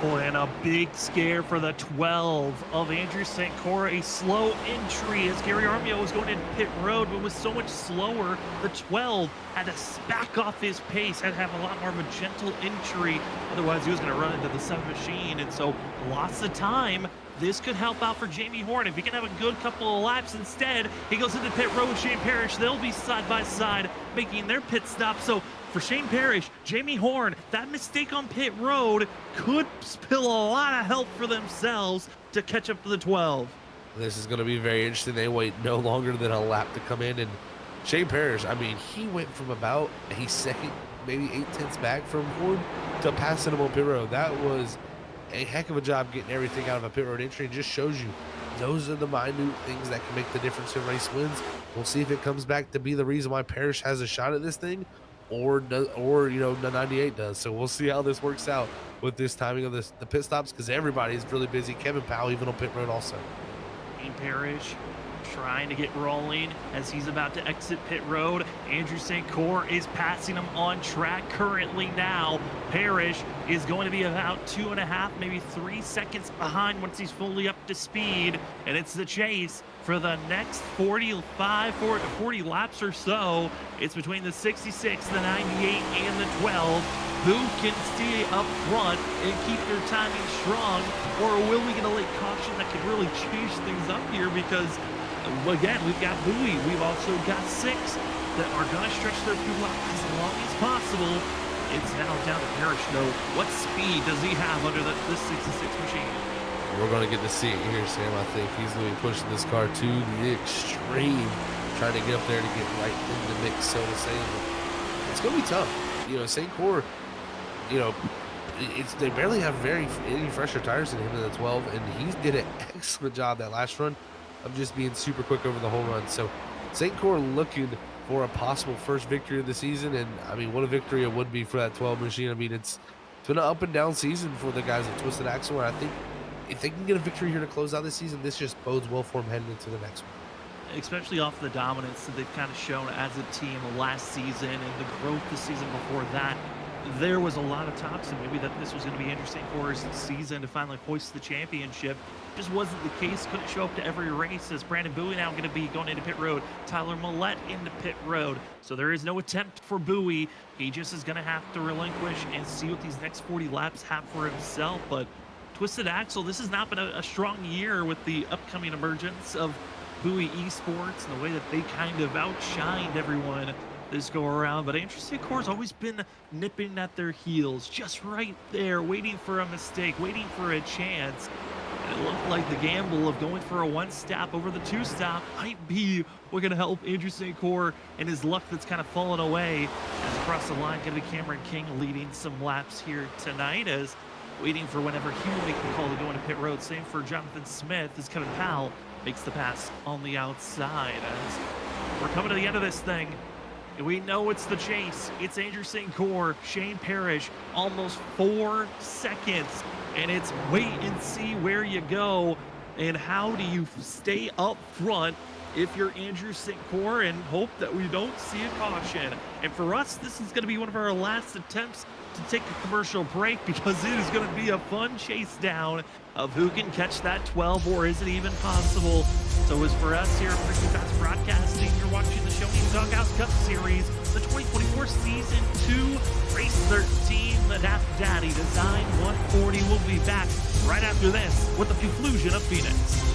Oh, and a big scare for the 12 of Andrew St. Cora. A slow entry as Gary Armio was going into pit road, but was so much slower. The 12 had to back off his pace, had to have a lot more of a gentle entry. Otherwise, he was going to run into the 7 machine. And so lots of time. This could help out for Jamie Horn. If he can have a good couple of laps instead, he goes into pit road with Shane Parrish. They'll be side by side making their pit stop. So for Shane Parrish, Jamie Horn, that mistake on pit road could spill a lot of help for themselves to catch up to the 12. This is going to be very interesting. They wait no longer than a lap to come in. And Shane Parrish, I mean, he went from about a second, maybe 8/10 back from Horn to passing him on pit road. That was a heck of a job getting everything out of a pit road entry. It just shows you those are the minute things that can make the difference in race wins. We'll see if it comes back to be the reason why Parrish has a shot at this thing, or the 98 does. So we'll see how this works out with this timing of the pit stops, because everybody's really busy. Kevin Powell even on pit road also. Shane Parrish trying to get rolling as he's about to exit pit road. Andrew St. Cora is passing him on track currently now. Parrish is going to be about 2.5, maybe 3 seconds behind once he's fully up to speed. And it's the chase for the next 40 laps or so. It's between the 66, the 98, and the 12. Who can stay up front and keep their timing strong? Or will we get a late caution that could really change things up here? Because again, we've got Bowie, we've also got Six that are going to stretch their fuel out as long as possible. It's now down to Parrish, though. What speed does he have under this 66 machine? We're going to get to see it here, Sam. I think he's going to be pushing this car to the extreme, trying to get up there to get right in the mix, so to say. But it's going to be tough. St. Cora, they barely have any fresher tires than him in the 12, and he did an excellent job that last run of just being super quick over the whole run. So St. Cora looking for a possible first victory of the season, and I mean, what a victory it would be for that 12 machine. I mean, it's been an up and down season for the guys at Twisted Axle, and I think if they can get a victory here to close out this season, this just bodes well for them heading into the next one. Especially off the dominance that they've kind of shown as a team last season and the growth the season before that. There was a lot of talks and maybe that this was going to be interesting for his season to finally hoist the championship. Just wasn't the case. Couldn't show up to every race. As Brandon Bowie now going to be going into pit road. Tyler Millette into pit road. So there is no attempt for Bowie. He just is going to have to relinquish and see what these next 40 laps have for himself. But Twisted Axle, this has not been a strong year with the upcoming emergence of Bowie Esports and the way that they kind of outshined everyone this go around. But Andrew St. Cora's always been nipping at their heels, just right there, waiting for a mistake, waiting for a chance. And it looked like the gamble of going for a one-stop over the two-stop might be what's going to help Andrew St. Cora and his luck that's kind of fallen away. As across the line, going to be Cameron King leading some laps here tonight, as waiting for whenever he will make the call to go into pit road. Same for Jonathan Smith as Kevin Powell makes the pass on the outside. As we're coming to the end of this thing, We know it's the chase. It's Andrew St. Cyr, Shane Parrish, almost 4 seconds. And it's wait and see where you go. And how do you stay up front if you're Andrew St. Cyr and hope that we don't see a caution. And for us, this is going to be one of our last attempts to take a commercial break, because it is going to be a fun chase down of who can catch that 12, or is it even possible? So as for us here at Freaking Fast Broadcasting, you're watching the Shoney Doghouse Cup Series, the 2024 Season 2, Race 13, the Knapp Daddy Design 140. We'll be back right after this with the conclusion of Phoenix.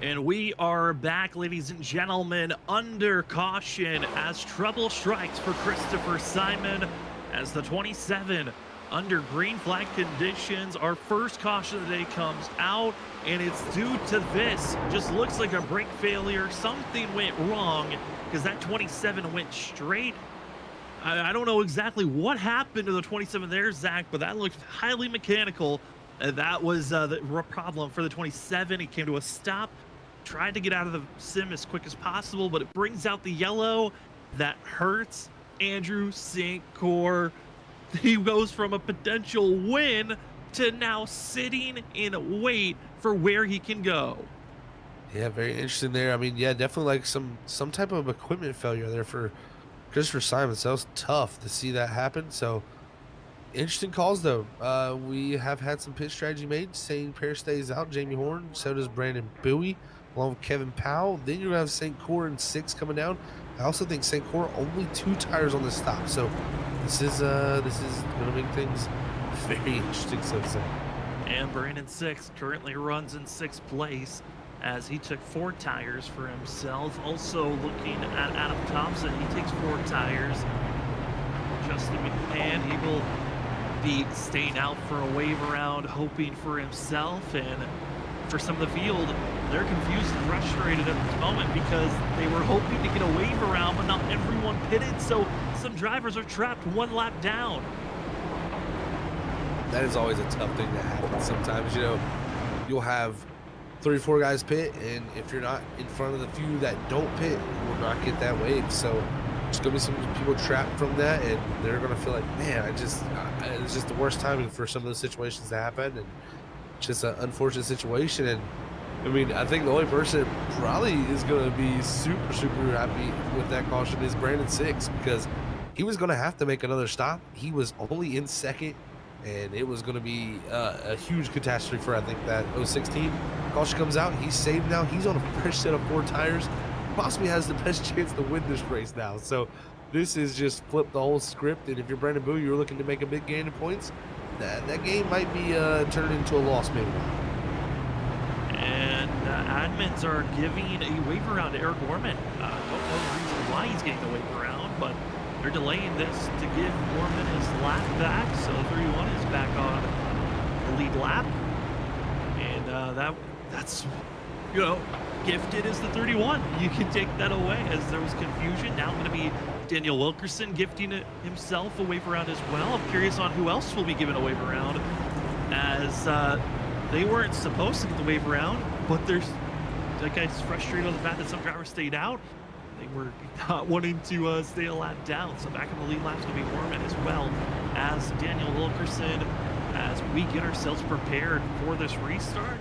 And we are back, ladies and gentlemen, under caution as trouble strikes for Christopher Simon as the 27 under green flag conditions. Our first caution of the day comes out, and it's due to this. Just looks like a brake failure. Something went wrong because that 27 went straight. I don't know exactly what happened to the 27 there, Zach, but that looked highly mechanical. That was the problem for the 27. He came to a stop, tried to get out of the sim as quick as possible, but it brings out the yellow. That hurts Andrew St. Cyr. He goes from a potential win to now sitting in wait for where he can go. Yeah, very interesting there. I mean, yeah, definitely like some type of equipment failure there for Christopher Simon. So that was tough to see that happen. So interesting calls though. We have had some pit strategy made. St. Pierre stays out. Jamie Horn. So does Brandon Bowie, along with Kevin Powell. Then you're gonna have St. Cyr in 6 coming down. I also think St. Cyr only 2 tires on the stop. So this is gonna make things very interesting. So to say. And Brandon 6 currently runs in 6th place, as he took 4 tires for himself. Also looking at Adam Thompson, he takes 4 tires. Justin McMahon, he will be staying out for a wave around, hoping for himself. And for some of the field, they're confused and frustrated at this moment because they were hoping to get a wave around, but not everyone pitted. So some drivers are trapped 1 lap down. That is always a tough thing to happen. Sometimes, you know, you'll have 3-4 guys pit, and if you're not in front of the few that don't pit, you will not get that wave. So there's gonna be some people trapped from that, and they're gonna feel like, man, it's just the worst timing for some of those situations to happen, and just an unfortunate situation. And I mean, I think the only person that probably is gonna be super happy with that caution is Brandon Six, because he was gonna have to make another stop. He was only in second, and it was going to be a huge catastrophe for, I think, that 016. Caution comes out. He's saved now. He's on a fresh set of 4 tires. Possibly has the best chance to win this race now. So this is just flipped the whole script. And if you're Brandon Bowie, you're looking to make a big gain of points, that game might be turned into a loss maybe. And admins are giving a wave around to Eric Gorman. Don't know the reason why he's getting the wave around, but they're delaying this to give Gorman his lap back, so 31 is back on the lead lap. And that's, you know, gifted is the 31. You can take that away, as there was confusion. Now going to be Daniel Wilkerson gifting himself a wave around as well. I'm curious on who else will be given a wave around, as they weren't supposed to get the wave around, but there's, that guy's frustrated with the fact that some drivers stayed out. They were not wanting to stay a lap down. So back in the lead lap is going to be Gorman, as well as Daniel Wilkerson, as we get ourselves prepared for this restart.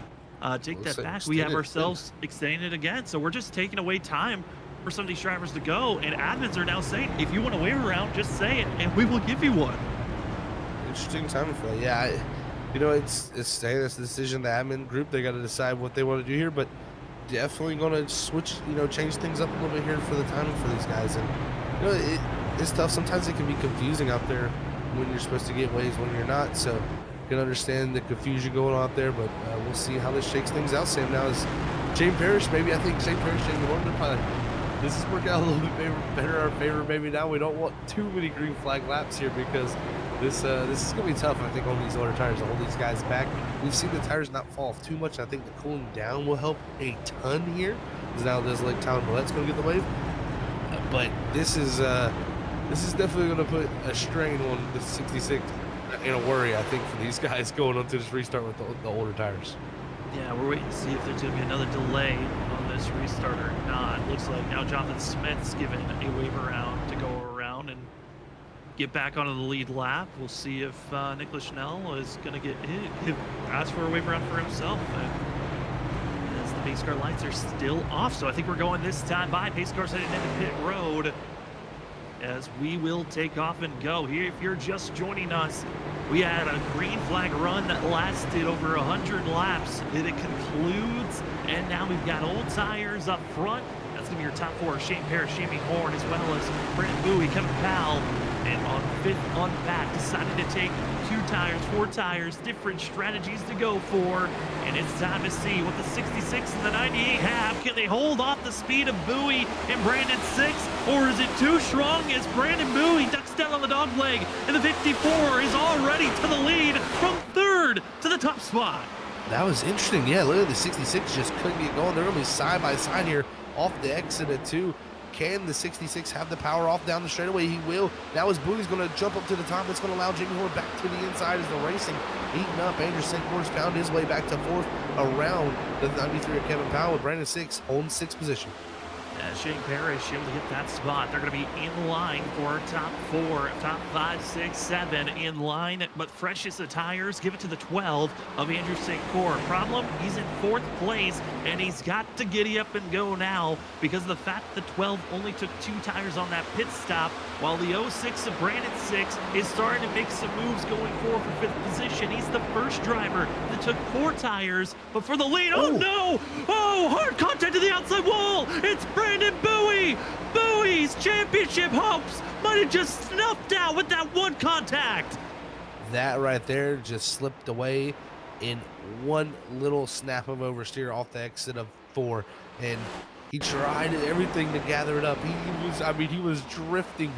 Take that back. We have ourselves extending it again. So we're just taking away time for some of these drivers to go. And admins are now saying, if you want a wave around, just say it, and we will give you one. Interesting time for that. Yeah, you know, it's saying it's a decision, the admin group, they got to decide what they want to do here, but definitely going to switch, you know, change things up a little bit here for the timing for these guys. And you know, it's tough. Sometimes it can be confusing out there when you're supposed to get waves, when you're not. So you can understand the confusion going on out there, but we'll see how this shakes things out. Sam now is Shane Parrish. Maybe I think Shane Parrish and Gorman probably, this is working out a little bit better in our favor. Maybe now we don't want too many green flag laps here, because this is going to be tough, I think, on these older tires to hold these guys back. We've seen the tires not fall off too much. I think the cooling down will help a ton here, because now there's like Talon Millette's going to get the wave. But this is definitely going to put a strain on the 66 and a worry, I think, for these guys going onto this restart with the older tires. Yeah, we're waiting to see if there's going to be another delay on this restart or not. Looks like now Jonathan Smith's given a wave around to go around and get back onto the lead lap. We'll see if Nicholas Schnell is going to ask for a wave around for himself. And as the pace car lights are still off, so I think we're going this time by. Pace car's heading into pit road, as we will take off and go. Here, if you're just joining us, we had a green flag run that lasted over 100 laps. It concludes, and now we've got old tires up front. That's going to be your top 4: Shane Parrish, Jamie Horn, as well as Brandon Bowie, Kevin Powell. And on 5th on back, decided to take 2 tires, 4 tires, different strategies to go for. And it's time to see what the 66 and the 98 have. Can they hold off the speed of Bowie and Brandon Six, or is it too strong as Brandon Bowie ducks down on the dog leg, and the 54 is already to the lead from 3rd to the top spot? That was interesting. Yeah, look at the 66 just couldn't get going. They're going to be side by side here off the exit at 2. Can the 66 have the power off down the straightaway? He will. Now as Bowie's going to jump up to the top, it's going to allow Jamie Horn back to the inside as the racing heating up. Andrew St. Horn's found his way back to 4th around the 93 of Kevin Powell, with Brandon Six holding 6th position. Shane Parrish able to hit that spot. They're going to be in line for top 4, top 5, 6, 7 in line. But freshest of tires, give it to the 12 of Andrew St. Cyr. Problem, he's in 4th place, and he's got to giddy up and go now because of the fact that the 12 only took 2 tires on that pit stop, while the 06 of Brandon Six is starting to make some moves going forward for 5th position. He's the first driver that took 4 tires, but for the lead, oh no! Oh, hard contact to the outside wall! It's Brandon Bowie! Bowie's championship hopes might have just snuffed out with that one contact. That right there just slipped away in one little snap of oversteer off the exit of 4, and he tried everything to gather it up. He was drifting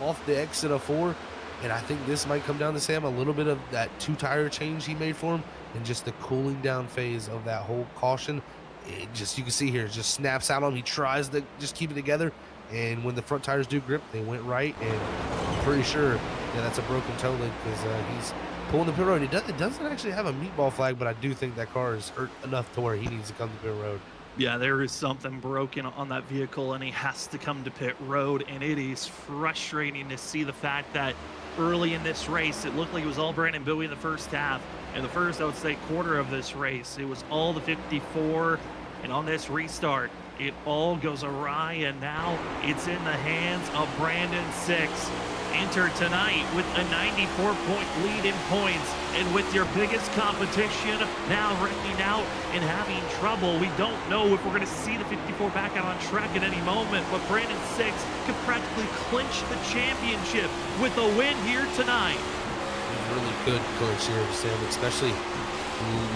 off the exit of 4, and I think this might come down to Sam, a little bit of that 2 tire change he made for him, and just the cooling down phase of that whole caution. It just, you can see here, it just snaps out on him. He tries to just keep it together, and when the front tires do grip, they went right, and I'm pretty sure, yeah, that's a broken toe link, because he's pulling the pit road. It doesn't actually have a meatball flag, but I do think that car is hurt enough to where he needs to come to pit road. Yeah, there is something broken on that vehicle, and he has to come to pit road, and it is frustrating to see the fact that early in this race, it looked like it was all Brandon Bowie in the first half. In the first, I would say, quarter of this race, it was all the 54, and on this restart, it all goes awry, and now it's in the hands of Brandon 6. Enter tonight with a 94-point lead in points, and with your biggest competition now wrecking out and having trouble. We don't know if we're going to see the 54 back out on track at any moment, but Brandon 6 could practically clinch the championship with a win here tonight. Really good clinch here, Sam, especially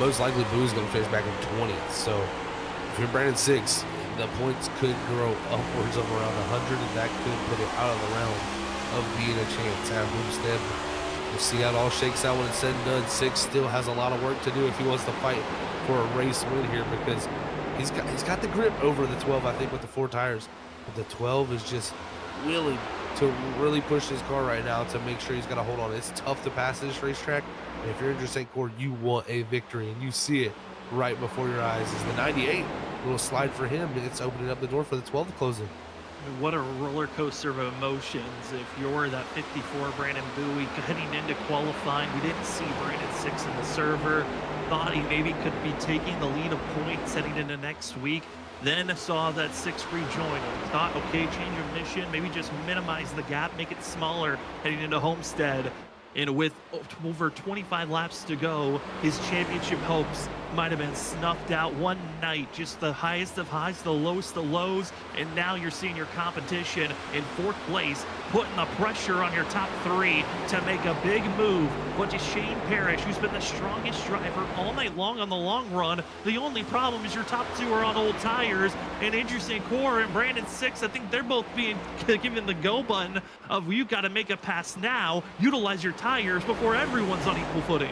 most likely Boo's going to finish back in 20th. So if you're Brandon 6, the points could grow upwards of around 100, and that could put it out of the realm of being a chance at Homestead. We'll see how it all shakes out when it's said and done. 6 still has a lot of work to do if he wants to fight for a race win here, because he's got the grip over the 12, I think, with the 4 tires. But the 12 is just willing to really push his car right now to make sure he's got to hold on. It's tough to pass this racetrack, and if you're Interstate Core, you want a victory, and you see it right before your eyes. Is the 98 little slide for him? It's opening up the door for the 12 to close in. What a roller coaster of emotions. If you're that 54 Brandon Bowie heading into qualifying, we didn't see Brandon 6 in the server, thought he maybe could be taking the lead of points heading into next week, then saw that 6 rejoin him, thought, okay, change of mission, maybe just minimize the gap, make it smaller heading into Homestead. And with over 25 laps to go, his championship hopes might have been snuffed out one night. Just the highest of highs, the lowest of lows, and now you're seeing your competition in 4th place, putting the pressure on your top 3 to make a big move. But to Shane Parrish, who's been the strongest driver all night long on the long run, the only problem is your top 2 are on old tires, and Interesting Core and Brandon 6, I think they're both being given the go button of you've got to make a pass now, utilize your tires before everyone's on equal footing.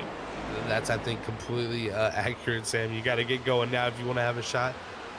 That's, I think, completely accurate, Sam. You got to get going now if you want to have a shot.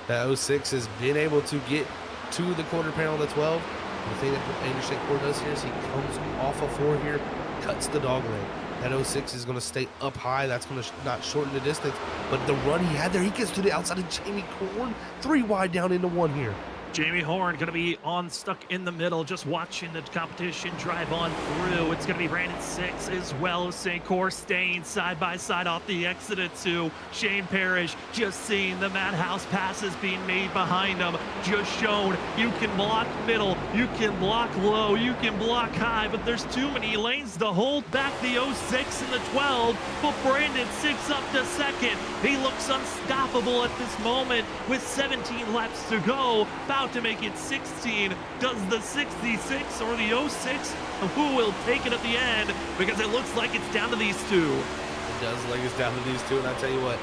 That 06 has been able to get to the quarter panel of the 12. The thing that Interstate Core does here is he comes off of 4 here, cuts the dog leg. That 06 is going to stay up high. That's going to not shorten the distance. But the run he had there, he gets to the outside of Jamie Corn. 3 wide down into 1 here. Jamie Horn going to be stuck in the middle, just watching the competition drive on through. It's going to be Brandon 6 as well as St. Core staying side by side off the exit at 2. Shane Parrish just seeing the madhouse passes being made behind him. Just shown you can block middle, you can block low, you can block high, but there's too many lanes to hold back the 06 and the 12. But Brandon 6 up to 2nd. He looks unstoppable at this moment with 17 laps to go. About to make it 16. Does the 66 or the 06? Who will take it at the end? Because it looks like it's down to these 2. It does look like it's down to these 2, and I tell you what,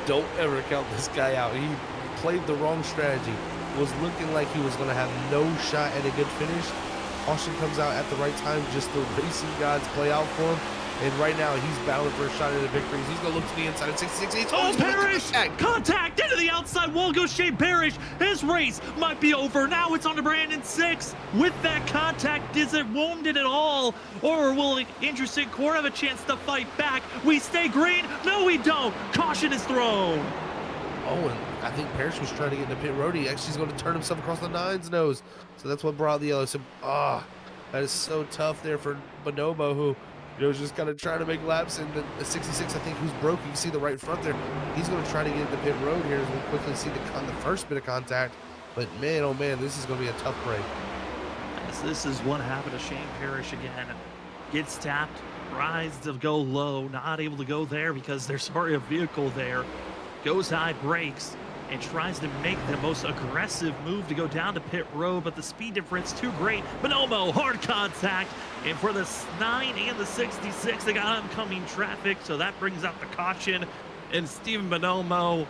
don't ever count this guy out. He played the wrong strategy. Was looking like he was going to have no shot at a good finish. Caution comes out at the right time. Just the racing gods play out for him. And right now, he's battling for a shot at a victory. He's going to look to the inside at 66. Oh, Parrish! Contact into the outside wall goes Shane Parrish. His race might be over. Now it's on to Brandon 6. With that contact, is it wounded at all? Or will the Interesting Core have a chance to fight back? We stay green? No, we don't. Caution is thrown. Oh, and I think Parrish was trying to get in the pit road. He actually is going to turn himself across the 9's nose. So that's what brought the yellow. So, that is so tough there for Bonobo, who just kind of trying to make laps, and the 66, I think, who's broke. You can see the right front there. He's going to try to get in the pit road here as we quickly see the first bit of contact. But man, oh man, this is going to be a tough break. Yes, this is what happened to Shane Parrish again. Gets tapped, tries to go low, not able to go there because there's already a vehicle there. Goes high, brakes, and tries to make the most aggressive move to go down to pit road, but the speed difference too great. Bonomo, hard contact, and for the 9 and the 66, they got oncoming traffic, so that brings out the caution. And Steven Bonomo,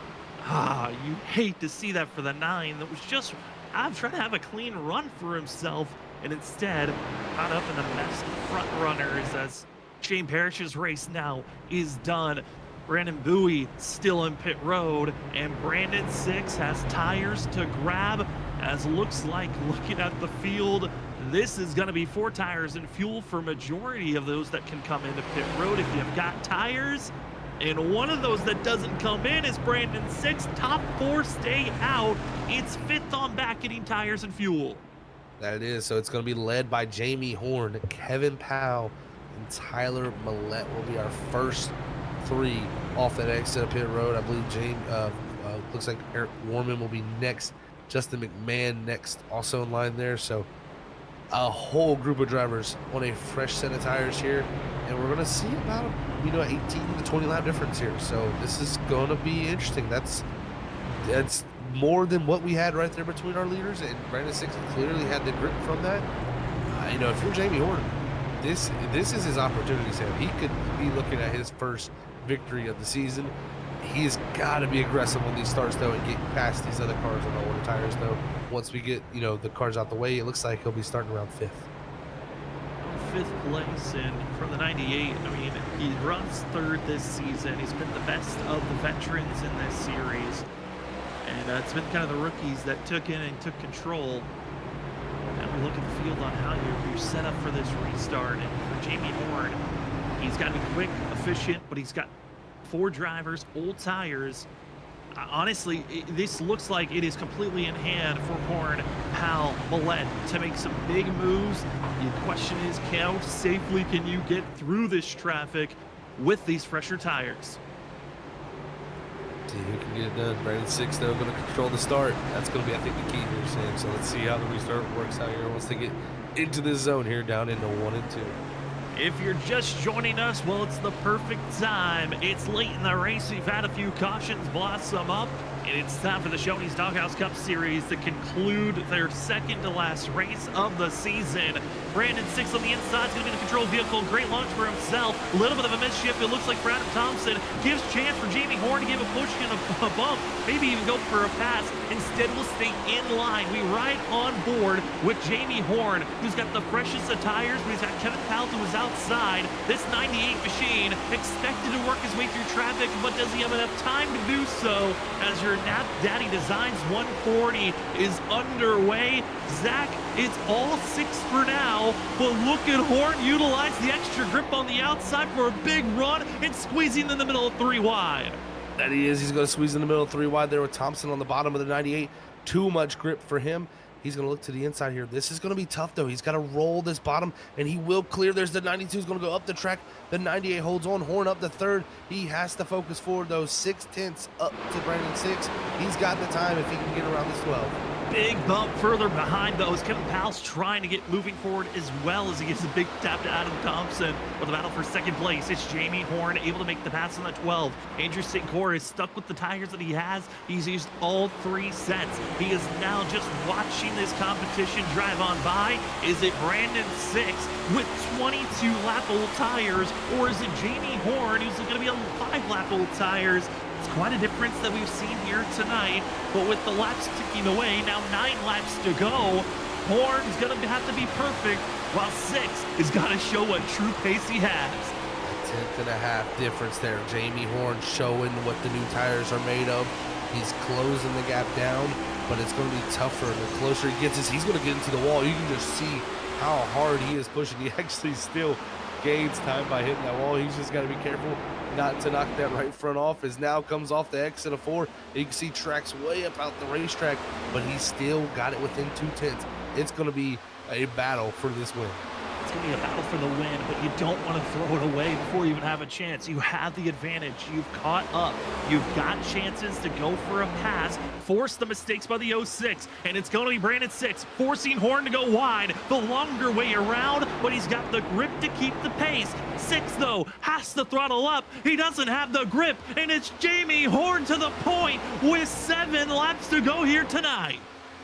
you hate to see that for the 9. That was just trying to have a clean run for himself, and instead caught up in the mess of front runners as Shane Parrish's race now is done. Brandon Bowie still in pit road, and Brandon 6 has tires to grab, as looks like, looking at the field, This is going to be 4 tires and fuel for majority of those that can come into pit road if you've got tires. And one of those that doesn't come in is Brandon 6. Top 4 stay out. It's 5th on back getting tires and fuel. That it is. So it's going to be led by Jamie Horn, Kevin Powell, and Tyler Millette will be our first 3 off that exit of pit road. I believe looks like Eric Warman will be next. Justin McMahon next, also in line there. So a whole group of drivers on a fresh set of tires here, and we're going to see about 18 to 20 lap difference here. So this is going to be interesting. That's more than what we had right there between our leaders, and Brandon 6 clearly had the grip from that. If you're Jamie Horn, this is his opportunity, Sam. He could be looking at his first victory of the season. He's got to be aggressive on these starts, though, and get past these other cars on the older tires, though. Once we get, the cars out the way, it looks like he'll be starting around 5th. 5th place, and from the 98, he runs 3rd this season. He's been the best of the veterans in this series. And it's been kind of the rookies that took in and took control. And we look at the field on how you're set up for this restart. And for Jamie Horn, he's got to be quick, efficient, but he's got 4 drivers, old tires. Honestly, this looks like it is completely in hand for Horn, Powell, Millette to make some big moves. The question is, how safely can you get through this traffic with these fresher tires? See who can get it done. Brandon 6, though, going to control the start. That's going to be, I think, the key here, Sam. So let's see how the restart works out here once they get into this zone here down into 1 and 2. If you're just joining us, well, it's the perfect time. It's late in the race. We've had a few cautions blossom up, and it's time for the Shoney's Doghouse Cup Series to conclude their second to last race of the season. Brandon 6 on the inside is going to be the control vehicle. Great launch for himself. A little bit of a misshift. It looks like Brad Thompson gives chance for Jamie Horn to give a push and a bump, maybe even go for a pass. Instead, we'll stay in line. We ride on board with Jamie Horn, who's got the freshest of tires, but he's got Kevin Powell to his outside. This 98 machine expected to work his way through traffic, but does he have enough time to do so as your Knapp Daddy Designs 140 is underway? Zach, it's all 6 for now, but look at Horn utilize the extra grip on the outside for a big run and squeezing in the middle of 3 wide. That he is. He's going to squeeze in the middle 3 wide there with Thompson on the bottom of the 98. Too much grip for him. He's going to look to the inside here. This is going to be tough, though. He's got to roll this bottom, and he will clear. There's the 92 is going to go up the track. The 98 holds on. Horn up the 3rd. He has to focus forward, though. 6/10 up to Brandon 6. He's got the time if he can get around this 12. Big bump further behind those. Kevin Powell's trying to get moving forward as well as he gets a big tap to Adam Thompson with the battle for 2nd place. It's Jamie Horn able to make the pass on the 12. Andrew St. Cyr is stuck with the tires that he has. He's used all 3 sets. He is now just watching this competition drive on by. Is it Brandon 6 with 22 lap old tires, or is it Jamie Horn who's going to be on 5 lap old tires? It's quite a difference that we've seen here tonight, but with the laps ticking away, now 9 laps to go, Horn's going to have to be perfect, while 6 is going to show what true pace he has. A 10.5 difference there. Jamie Horn showing what the new tires are made of. He's closing the gap down, but it's going to be tougher. The closer he gets, he's going to get into the wall. You can just see how hard he is pushing. He actually still gains time by hitting that wall. He's just got to be careful not to knock that right front off, as now comes off the exit of 4. You can see tracks way up out the racetrack, but he still got it within 2/10. It's going to be a battle for this win. It's going to be a battle for the win, but you don't want to throw it away before you even have a chance. You have the advantage. You've caught up. You've got chances to go for a pass, force the mistakes by the 06, and it's going to be Brandon 6 forcing Horn to go wide, the longer way around, but he's got the grip to keep the pace. 6, though, has to throttle up. He doesn't have the grip, and it's Jamie Horn to the point with 7 laps to go here tonight.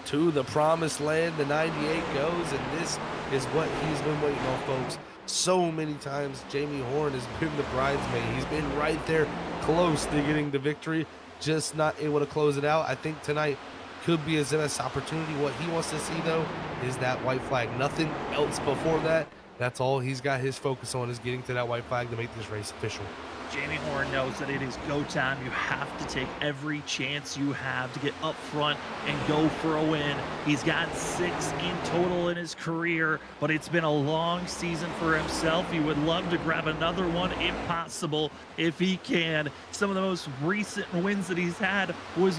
To the promised land, the 98 goes, and this is what he's been waiting on, folks. So many times Jamie Horn has been the bridesmaid. He's been right there close to getting the victory, just not able to close it out. I think tonight could be his best opportunity. What he wants to see, though, is that white flag. Nothing else before that. That's all he's got his focus on, is getting to that white flag to make this race official. Jamie Horn knows that it is go time. You have to take every chance you have to get up front and go for a win. He's got 6 in total in his career, but it's been a long season for himself. He would love to grab another one if possible, if he can. Some of the most recent wins that he's had was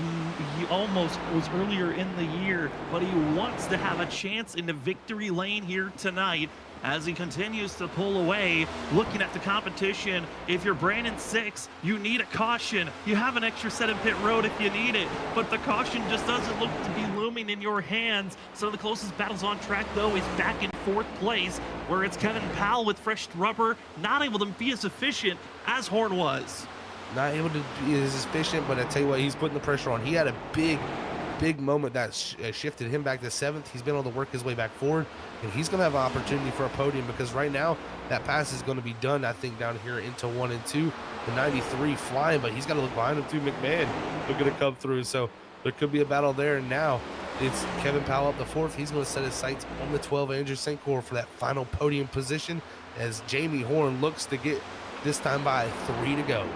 earlier in the year, but he wants to have a chance in the victory lane here tonight. As he continues to pull away, looking at the competition, if you're Brandon 6, you need a caution. You have an extra set in pit road if you need it, but the caution just doesn't look to be looming in your hands. Some of the closest battles on track, though, is back in 4th place, where it's Kevin Powell with fresh rubber, not able to be as efficient as Horn was. Not able to be as efficient, but I tell you what, he's putting the pressure on. He had a big moment that shifted him back to 7th. He's been able to work his way back forward, and he's going to have an opportunity for a podium, because right now that pass is going to be done, I think, down here into 1 and 2. The 93 flying, but he's got to look behind him too. McMahon looking to come through, so there could be a battle there. And now it's Kevin Powell up the 4th. He's going to set his sights on the 12, Andrew St. Cyr, for that final podium position, as Jamie Horn looks to get this time by 3 to go.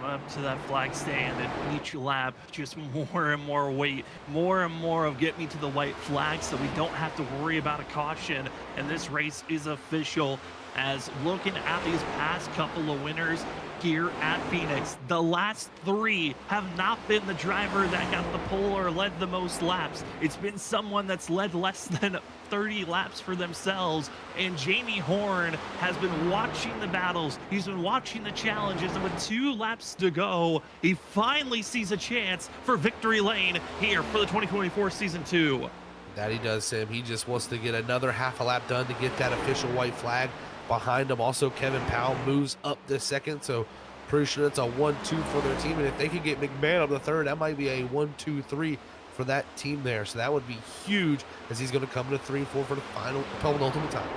Up to that flag stand, and each lap just more and more weight, more and more of get me to the white flag, so we don't have to worry about a caution. And this race is official. As looking at these past couple of winners here at Phoenix, the last 3 have not been the driver that got the pole or led the most laps. It's been someone that's led less than 30 laps for themselves, and Jamie Horn has been watching the battles. He's been watching the challenges, and with 2 laps to go, he finally sees a chance for victory lane here for the 2024 Season 2. That he does, Sam. He just wants to get another half a lap done to get that official white flag. Behind him, also Kevin Powell moves up to 2nd, so pretty sure it's a 1-2 for their team. And if they could get McMahon up the 3rd, that might be a 1-2-3 for that team there. So that would be huge, as he's going to come to 3 and 4 for the final penultimate time.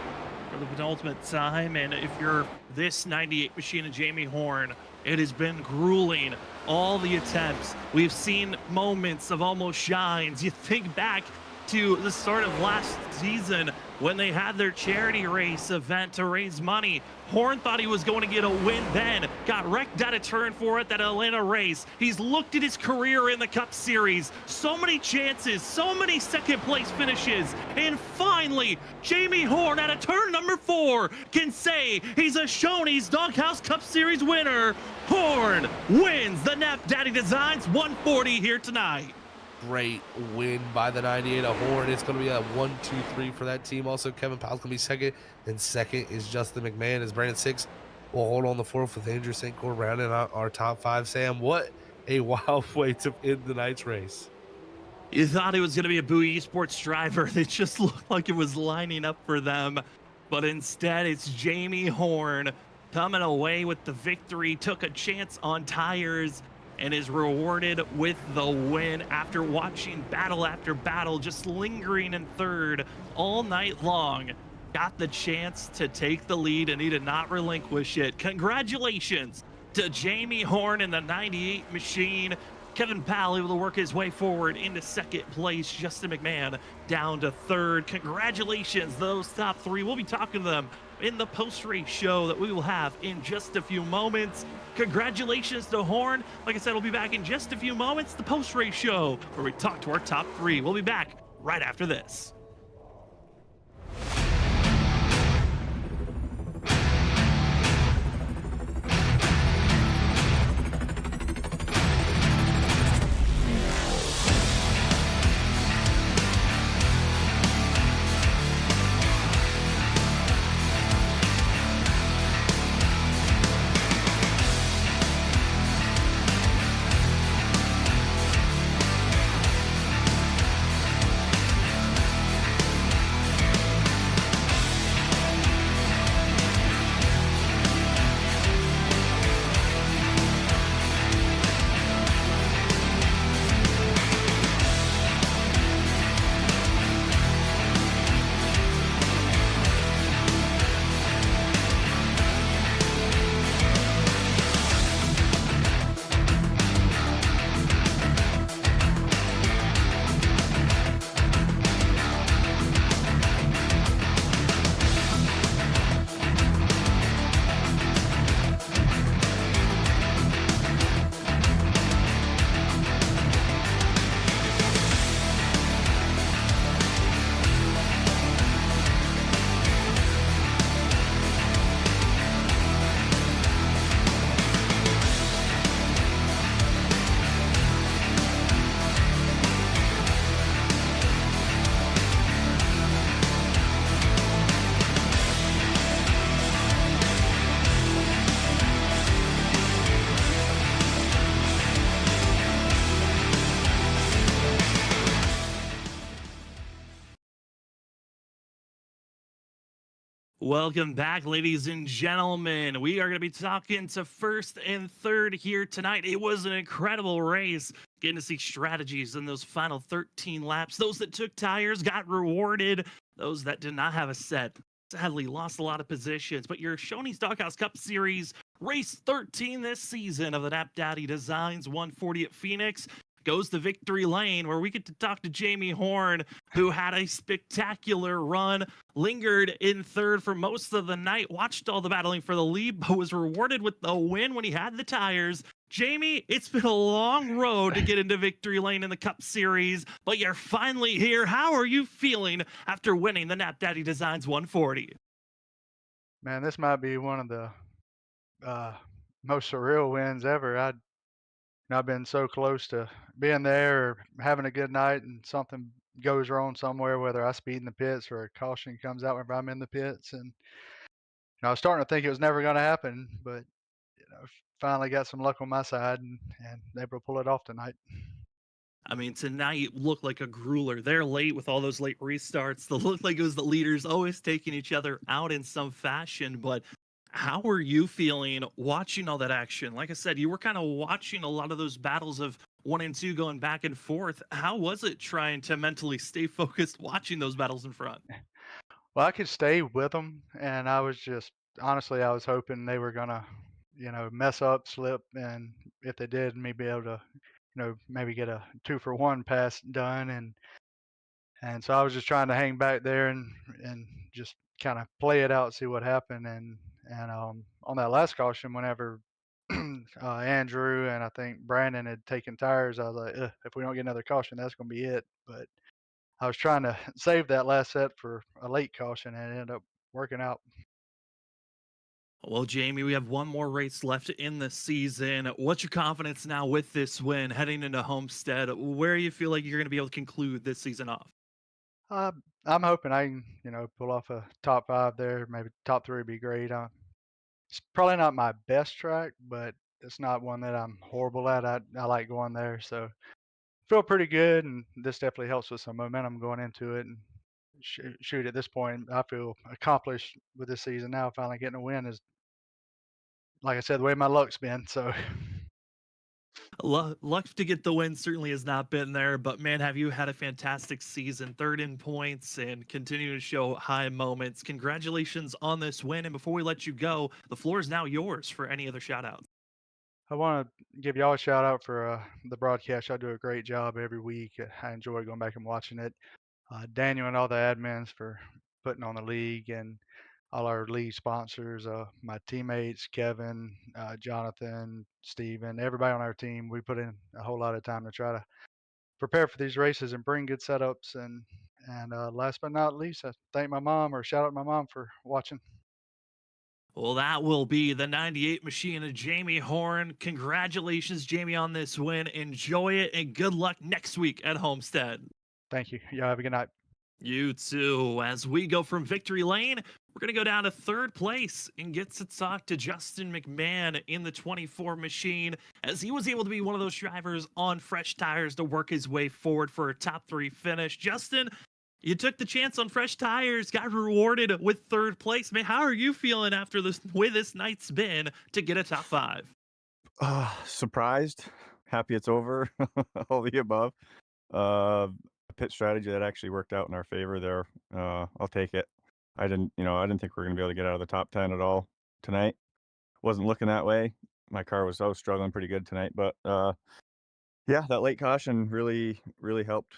For the penultimate time, and if you're this 98 machine of Jamie Horn, it has been grueling. All the attempts, we've seen moments of almost shines. You think back to the start of last season when they had their charity race event to raise money. Horn thought he was going to get a win then, got wrecked out of turn 4 at that Atlanta race. He's looked at his career in the Cup Series. So many chances, so many second place finishes, and finally, Jamie Horn at a turn number 4 can say he's a Shoney's Doghouse Cup Series winner. Horn wins the Knapp Daddy Designs 140 here tonight. Great win by the 98 of Horn. It's going to be a 1-2-3 for that team. Also, Kevin Powell's going to be 2nd, and 2nd is Justin McMahon. As Brandon 6 will hold on the 4th with Andrew St. Cyr rounding out our top 5. Sam, what a wild way to end the night's race. You thought it was going to be a Bowie Esports driver that just looked like it was lining up for them, but instead it's Jamie Horn coming away with the victory. Took a chance on tires and is rewarded with the win after watching battle after battle, just lingering in 3rd all night long. Got the chance to take the lead, and he did not relinquish it. Congratulations to Jamie Horn in the 98 machine. Kevin Powell able to work his way forward into 2nd place. Justin McMahon down to 3rd. Congratulations, those top 3. We'll be talking to them in the post-race show that we will have in just a few moments. Congratulations to Horn. Like I said, we'll be back in just a few moments. The post-race show where we talk to our top 3. We'll be back right after this. Welcome back, ladies and gentlemen. We are going to be talking to first and third here tonight. It was an incredible race. Getting to see strategies in those final 13 laps. Those that took tires got rewarded. Those that did not have a set sadly lost a lot of positions. But your Shoney's Doghouse Cup Series race 13 this season of the Knapp Designs 140 at Phoenix goes to victory lane, where we get to talk to Jamie Horn, who had a spectacular run, lingered in third for most of the night, watched all the battling for the lead, but was rewarded with the win when he had the tires. Jamie, it's been a long road to get into victory lane in the Cup Series, but you're finally here. How are you feeling after winning the Knapp Designs 140? Man, this might be one of the uh, most surreal wins ever. I've been so close to being there or having a good night, and something goes wrong somewhere, whether I speed in the pits or a caution comes out whenever I'm in the pits. And I was starting to think it was never going to happen, but finally got some luck on my side and able to pull it off tonight. I mean, tonight looked like a grueler. They're late with all those late restarts. It looked like it was the leaders always taking each other out in some fashion. But how are you feeling watching all that action? Like I said, you were kind of watching a lot of those battles of one and two going back and forth. How was it trying to mentally stay focused watching those battles in front? Well, I could stay with them, and I was just honestly, I was hoping they were gonna, mess up, slip, and if they did, me be able to, maybe get a 2-for-1 pass done, and so I was just trying to hang back there and just kind of play it out, see what happened, and on that last caution, whenever Andrew and I think Brandon had taken tires, I was like, "Ugh, if we don't get another caution, that's gonna be it." But I was trying to save that last set for a late caution, and it ended up working out. Well, Jamie, we have one more race left in the season. What's your confidence now with this win heading into Homestead? Where you feel like you're going to be able to conclude this season off? Uh, I'm hoping I can, pull off a top five there. Maybe top three would be great. It's probably not my best track, but it's not one that I'm horrible at. I like going there, so feel pretty good, and this definitely helps with some momentum going into it. And shoot, at this point, I feel accomplished with this season now. Finally getting a win is, like I said, the way my luck's been. So Luck to get the win certainly has not been there, but man, have you had a fantastic season, third in points and continue to show high moments. Congratulations on this win. And before we let you go, the floor is now yours for any other shout outs. I want to give y'all a shout out for the broadcast. Y'all do a great job every week. I enjoy going back and watching it. Daniel and all the admins for putting on the league, and all our league sponsors, my teammates, Kevin, Jonathan, Steven, everybody on our team. We put in a whole lot of time to try to prepare for these races and bring good setups. And last but not least, I thank my mom, or shout out to my mom for watching. Well, that will be the 98 machine of Jamie Horn. Congratulations, Jamie, on this win. Enjoy it and good luck next week at Homestead. Thank you. Y'all have a good night. You too. As we go from victory lane, we're going to go down to third place and get to talk to Justin McMahon in the 24 machine, as he was able to be one of those drivers on fresh tires to work his way forward for a top three finish. Justin, you took the chance on fresh tires, got rewarded with third place. Man, how are you feeling after this way this night's been to get a top five? Surprised, happy it's over, all the above. Uh, Pit strategy that actually worked out in our favor there. I'll take it. I didn't think we were gonna be able to get out of the top 10 at all tonight. Wasn't looking that way. I was struggling pretty good tonight, but yeah, that late caution really helped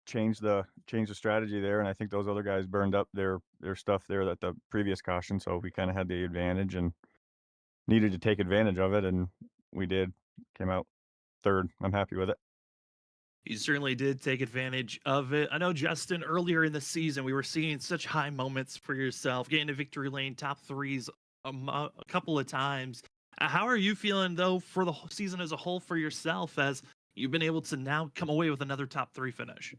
change the strategy there, and I think those other guys burned up their stuff there at the previous caution, so we kind of had the advantage and needed to take advantage of it, and we did. Came out third. I'm happy with it. You certainly did take advantage of it. I know, Justin, earlier in the season, we were seeing such high moments for yourself, getting to victory lane, top threes a couple of times. How are you feeling, though, for the whole season as a whole for yourself, as you've been able to now come away with another top three finish?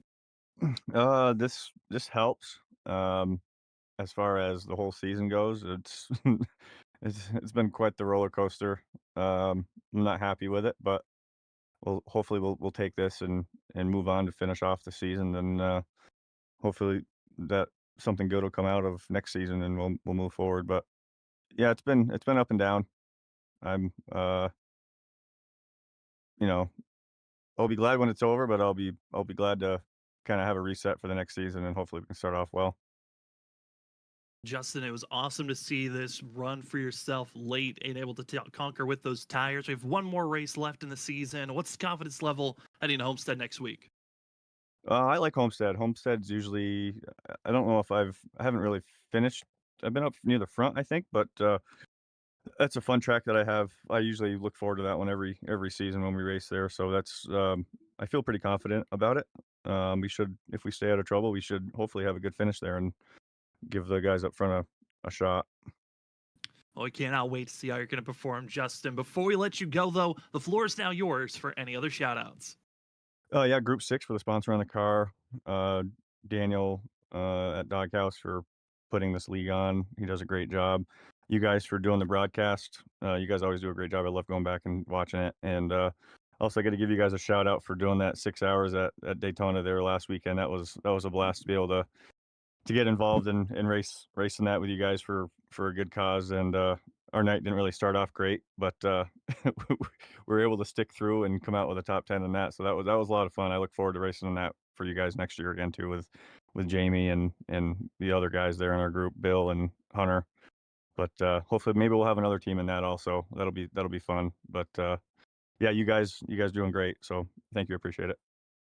This helps. As far as the whole season goes, it's it's been quite the roller coaster. I'm not happy with it, but we'll take this and move on to finish off the season, and hopefully that something good will come out of next season, and we'll move forward. But yeah, it's been up and down. I'm you know, I'll be glad when it's over, but I'll be glad to kind of have a reset for the next season, and hopefully we can start off well. Justin, it was awesome to see this run for yourself late and able to conquer with those tires. We have one more race left in the season. What's the confidence level heading to Homestead next week? I like Homestead. Homestead's usually I don't know if I haven't really finished. I've been up near the front, I think, but that's a fun track that I have. I usually look forward to that one every season when we race there. So that's I feel pretty confident about it. We should, if we stay out of trouble, we should hopefully have a good finish there and give the guys up front a shot. Well, we cannot wait to see how you're going to perform, Justin. Before we let you go, though, the floor is now yours for any other shout outs. Yeah, Group 6 for the sponsor on the car. Daniel at Doghouse for putting this league on. He does a great job. You guys for doing the broadcast. You guys always do a great job. I love going back and watching it. And also, I got to give you guys a shout out for doing that 6 hours at Daytona there last weekend. That was a blast to be able to get involved in racing that with you guys for a good cause. And our night didn't really start off great, but we were able to stick through and come out with a top 10 in that. So that was a lot of fun. I look forward to racing in that for you guys next year again too, with Jamie and the other guys there in our group, Bill and Hunter. But hopefully maybe we'll have another team in that also. That'll be fun. But yeah, you guys doing great. So thank you, appreciate it.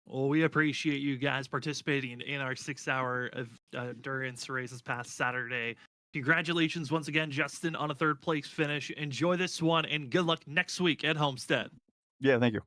Well, we appreciate you guys participating in our 6 hour endurance race this past Saturday. Congratulations once again, Justin, on a third place finish. Enjoy this one and good luck next week at Homestead. Yeah, thank you.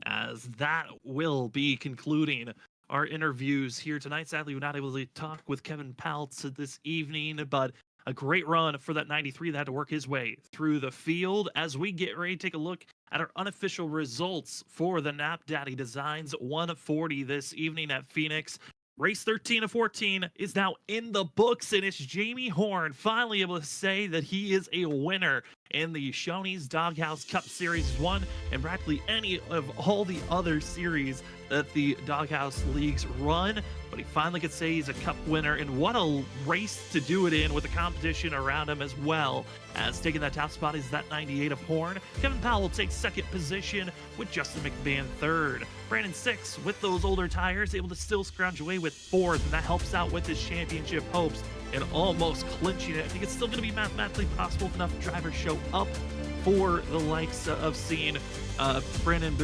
As that will be concluding our interviews here tonight. Sadly, we're not able to talk with Kevin Paltz this evening, but a great run for that 93 that had to work his way through the field. As we get ready to take a look at our unofficial results for the Knapp Daddy Designs 140 this evening at Phoenix. Race 13 of 14 is now in the books, and it's Jamie Horn finally able to say that he is a winner in the Shoney's Doghouse Cup Series 1 and practically any of all the other series that the Doghouse Leagues run. But he finally could say he's a cup winner, and what a race to do it in with the competition around him as well. As taking that top spot is that 98 of Horn. Kevin Powell takes second position with Justin McMahon third. Brandon sixth with those older tires, able to still scrounge away with fourth, and that helps out with his championship hopes and almost clinching it. I think it's still going to be mathematically possible if enough drivers show up for the likes of seeing Brandon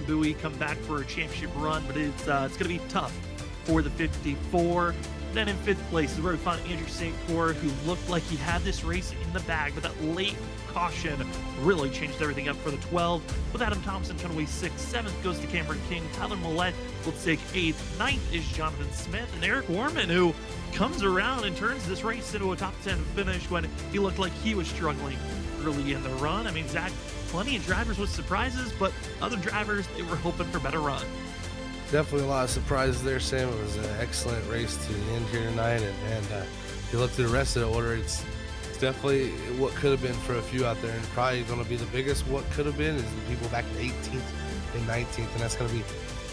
Bowie come back for a championship run, but it's going to be tough for the 54. Then in fifth place is where we find Andrew St. Clair, who looked like he had this race in the bag, but that late caution really changed everything up for the 12. With Adam Thompson trying to weigh sixth, seventh goes to Cameron King, Tyler Millette will take eighth, ninth is Jonathan Smith, and Eric Warman, who comes around and turns this race into a top 10 finish when he looked like he was struggling early in the run. I mean, Zach, plenty of drivers with surprises, but other drivers, they were hoping for better run. Definitely a lot of surprises there, Sam. It was an excellent race to the end here tonight, and if you look through the rest of the order, it's definitely what could have been for a few out there, and probably going to be the biggest what could have been is the people back in 18th and 19th, and that's going to be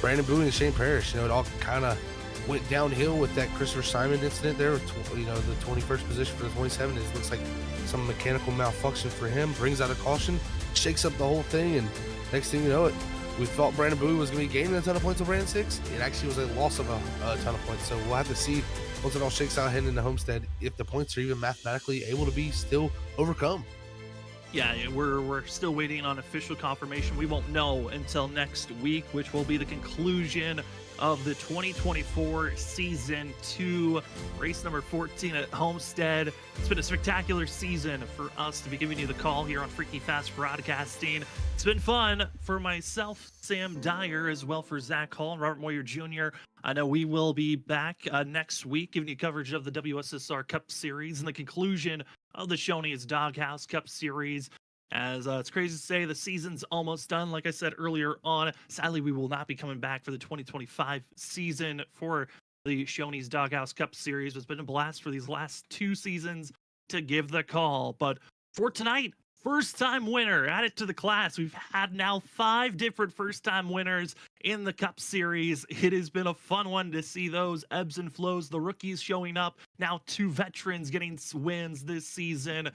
Brandon Bowie and Shane Parrish. You know, it all kind of went downhill with that Christopher Simon incident there. With, you know, the 21st position for the 27. It looks like some mechanical malfunction for him. Brings out a caution, shakes up the whole thing, and next thing you know, we thought Brandon Bowie was going to be gaining a ton of points over Brandon 6. It actually was a loss of a ton of points. So we'll have to see once it all shakes out heading into Homestead if the points are even mathematically able to be still overcome. Yeah, we're still waiting on official confirmation. We won't know until next week, which will be the conclusion of the 2024 Season 2, race number 14 at Homestead. It's been a spectacular season for us to be giving you the call here on Freaky Fast Broadcasting. It's been fun for myself, Sam Dyer, as well for Zach Hall and Robert Moyer Jr. I know we will be back next week giving you coverage of the WSSR Cup Series and the conclusion of the Shoney's Doghouse Cup Series. As it's crazy to say, the season's almost done. Like I said earlier on, sadly, we will not be coming back for the 2025 season for the Shoney's Doghouse Cup Series. It's been a blast for these last two seasons to give the call. But for tonight, first-time winner. Add it to the class. We've had now 5 different first-time winners in the Cup Series. It has been a fun one to see those ebbs and flows, the rookies showing up, now 2 veterans getting wins this season.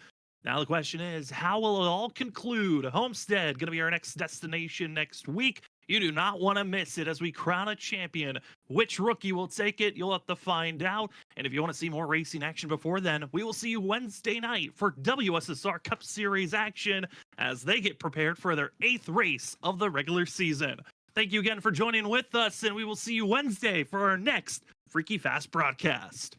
Now the question is, how will it all conclude? Homestead going to be our next destination next week. You do not want to miss it as we crown a champion. Which rookie will take it? You'll have to find out. And if you want to see more racing action before then, we will see you Wednesday night for WSSR Cup Series action as they get prepared for their 8th race of the regular season. Thank you again for joining with us, and we will see you Wednesday for our next Freaky Fast broadcast.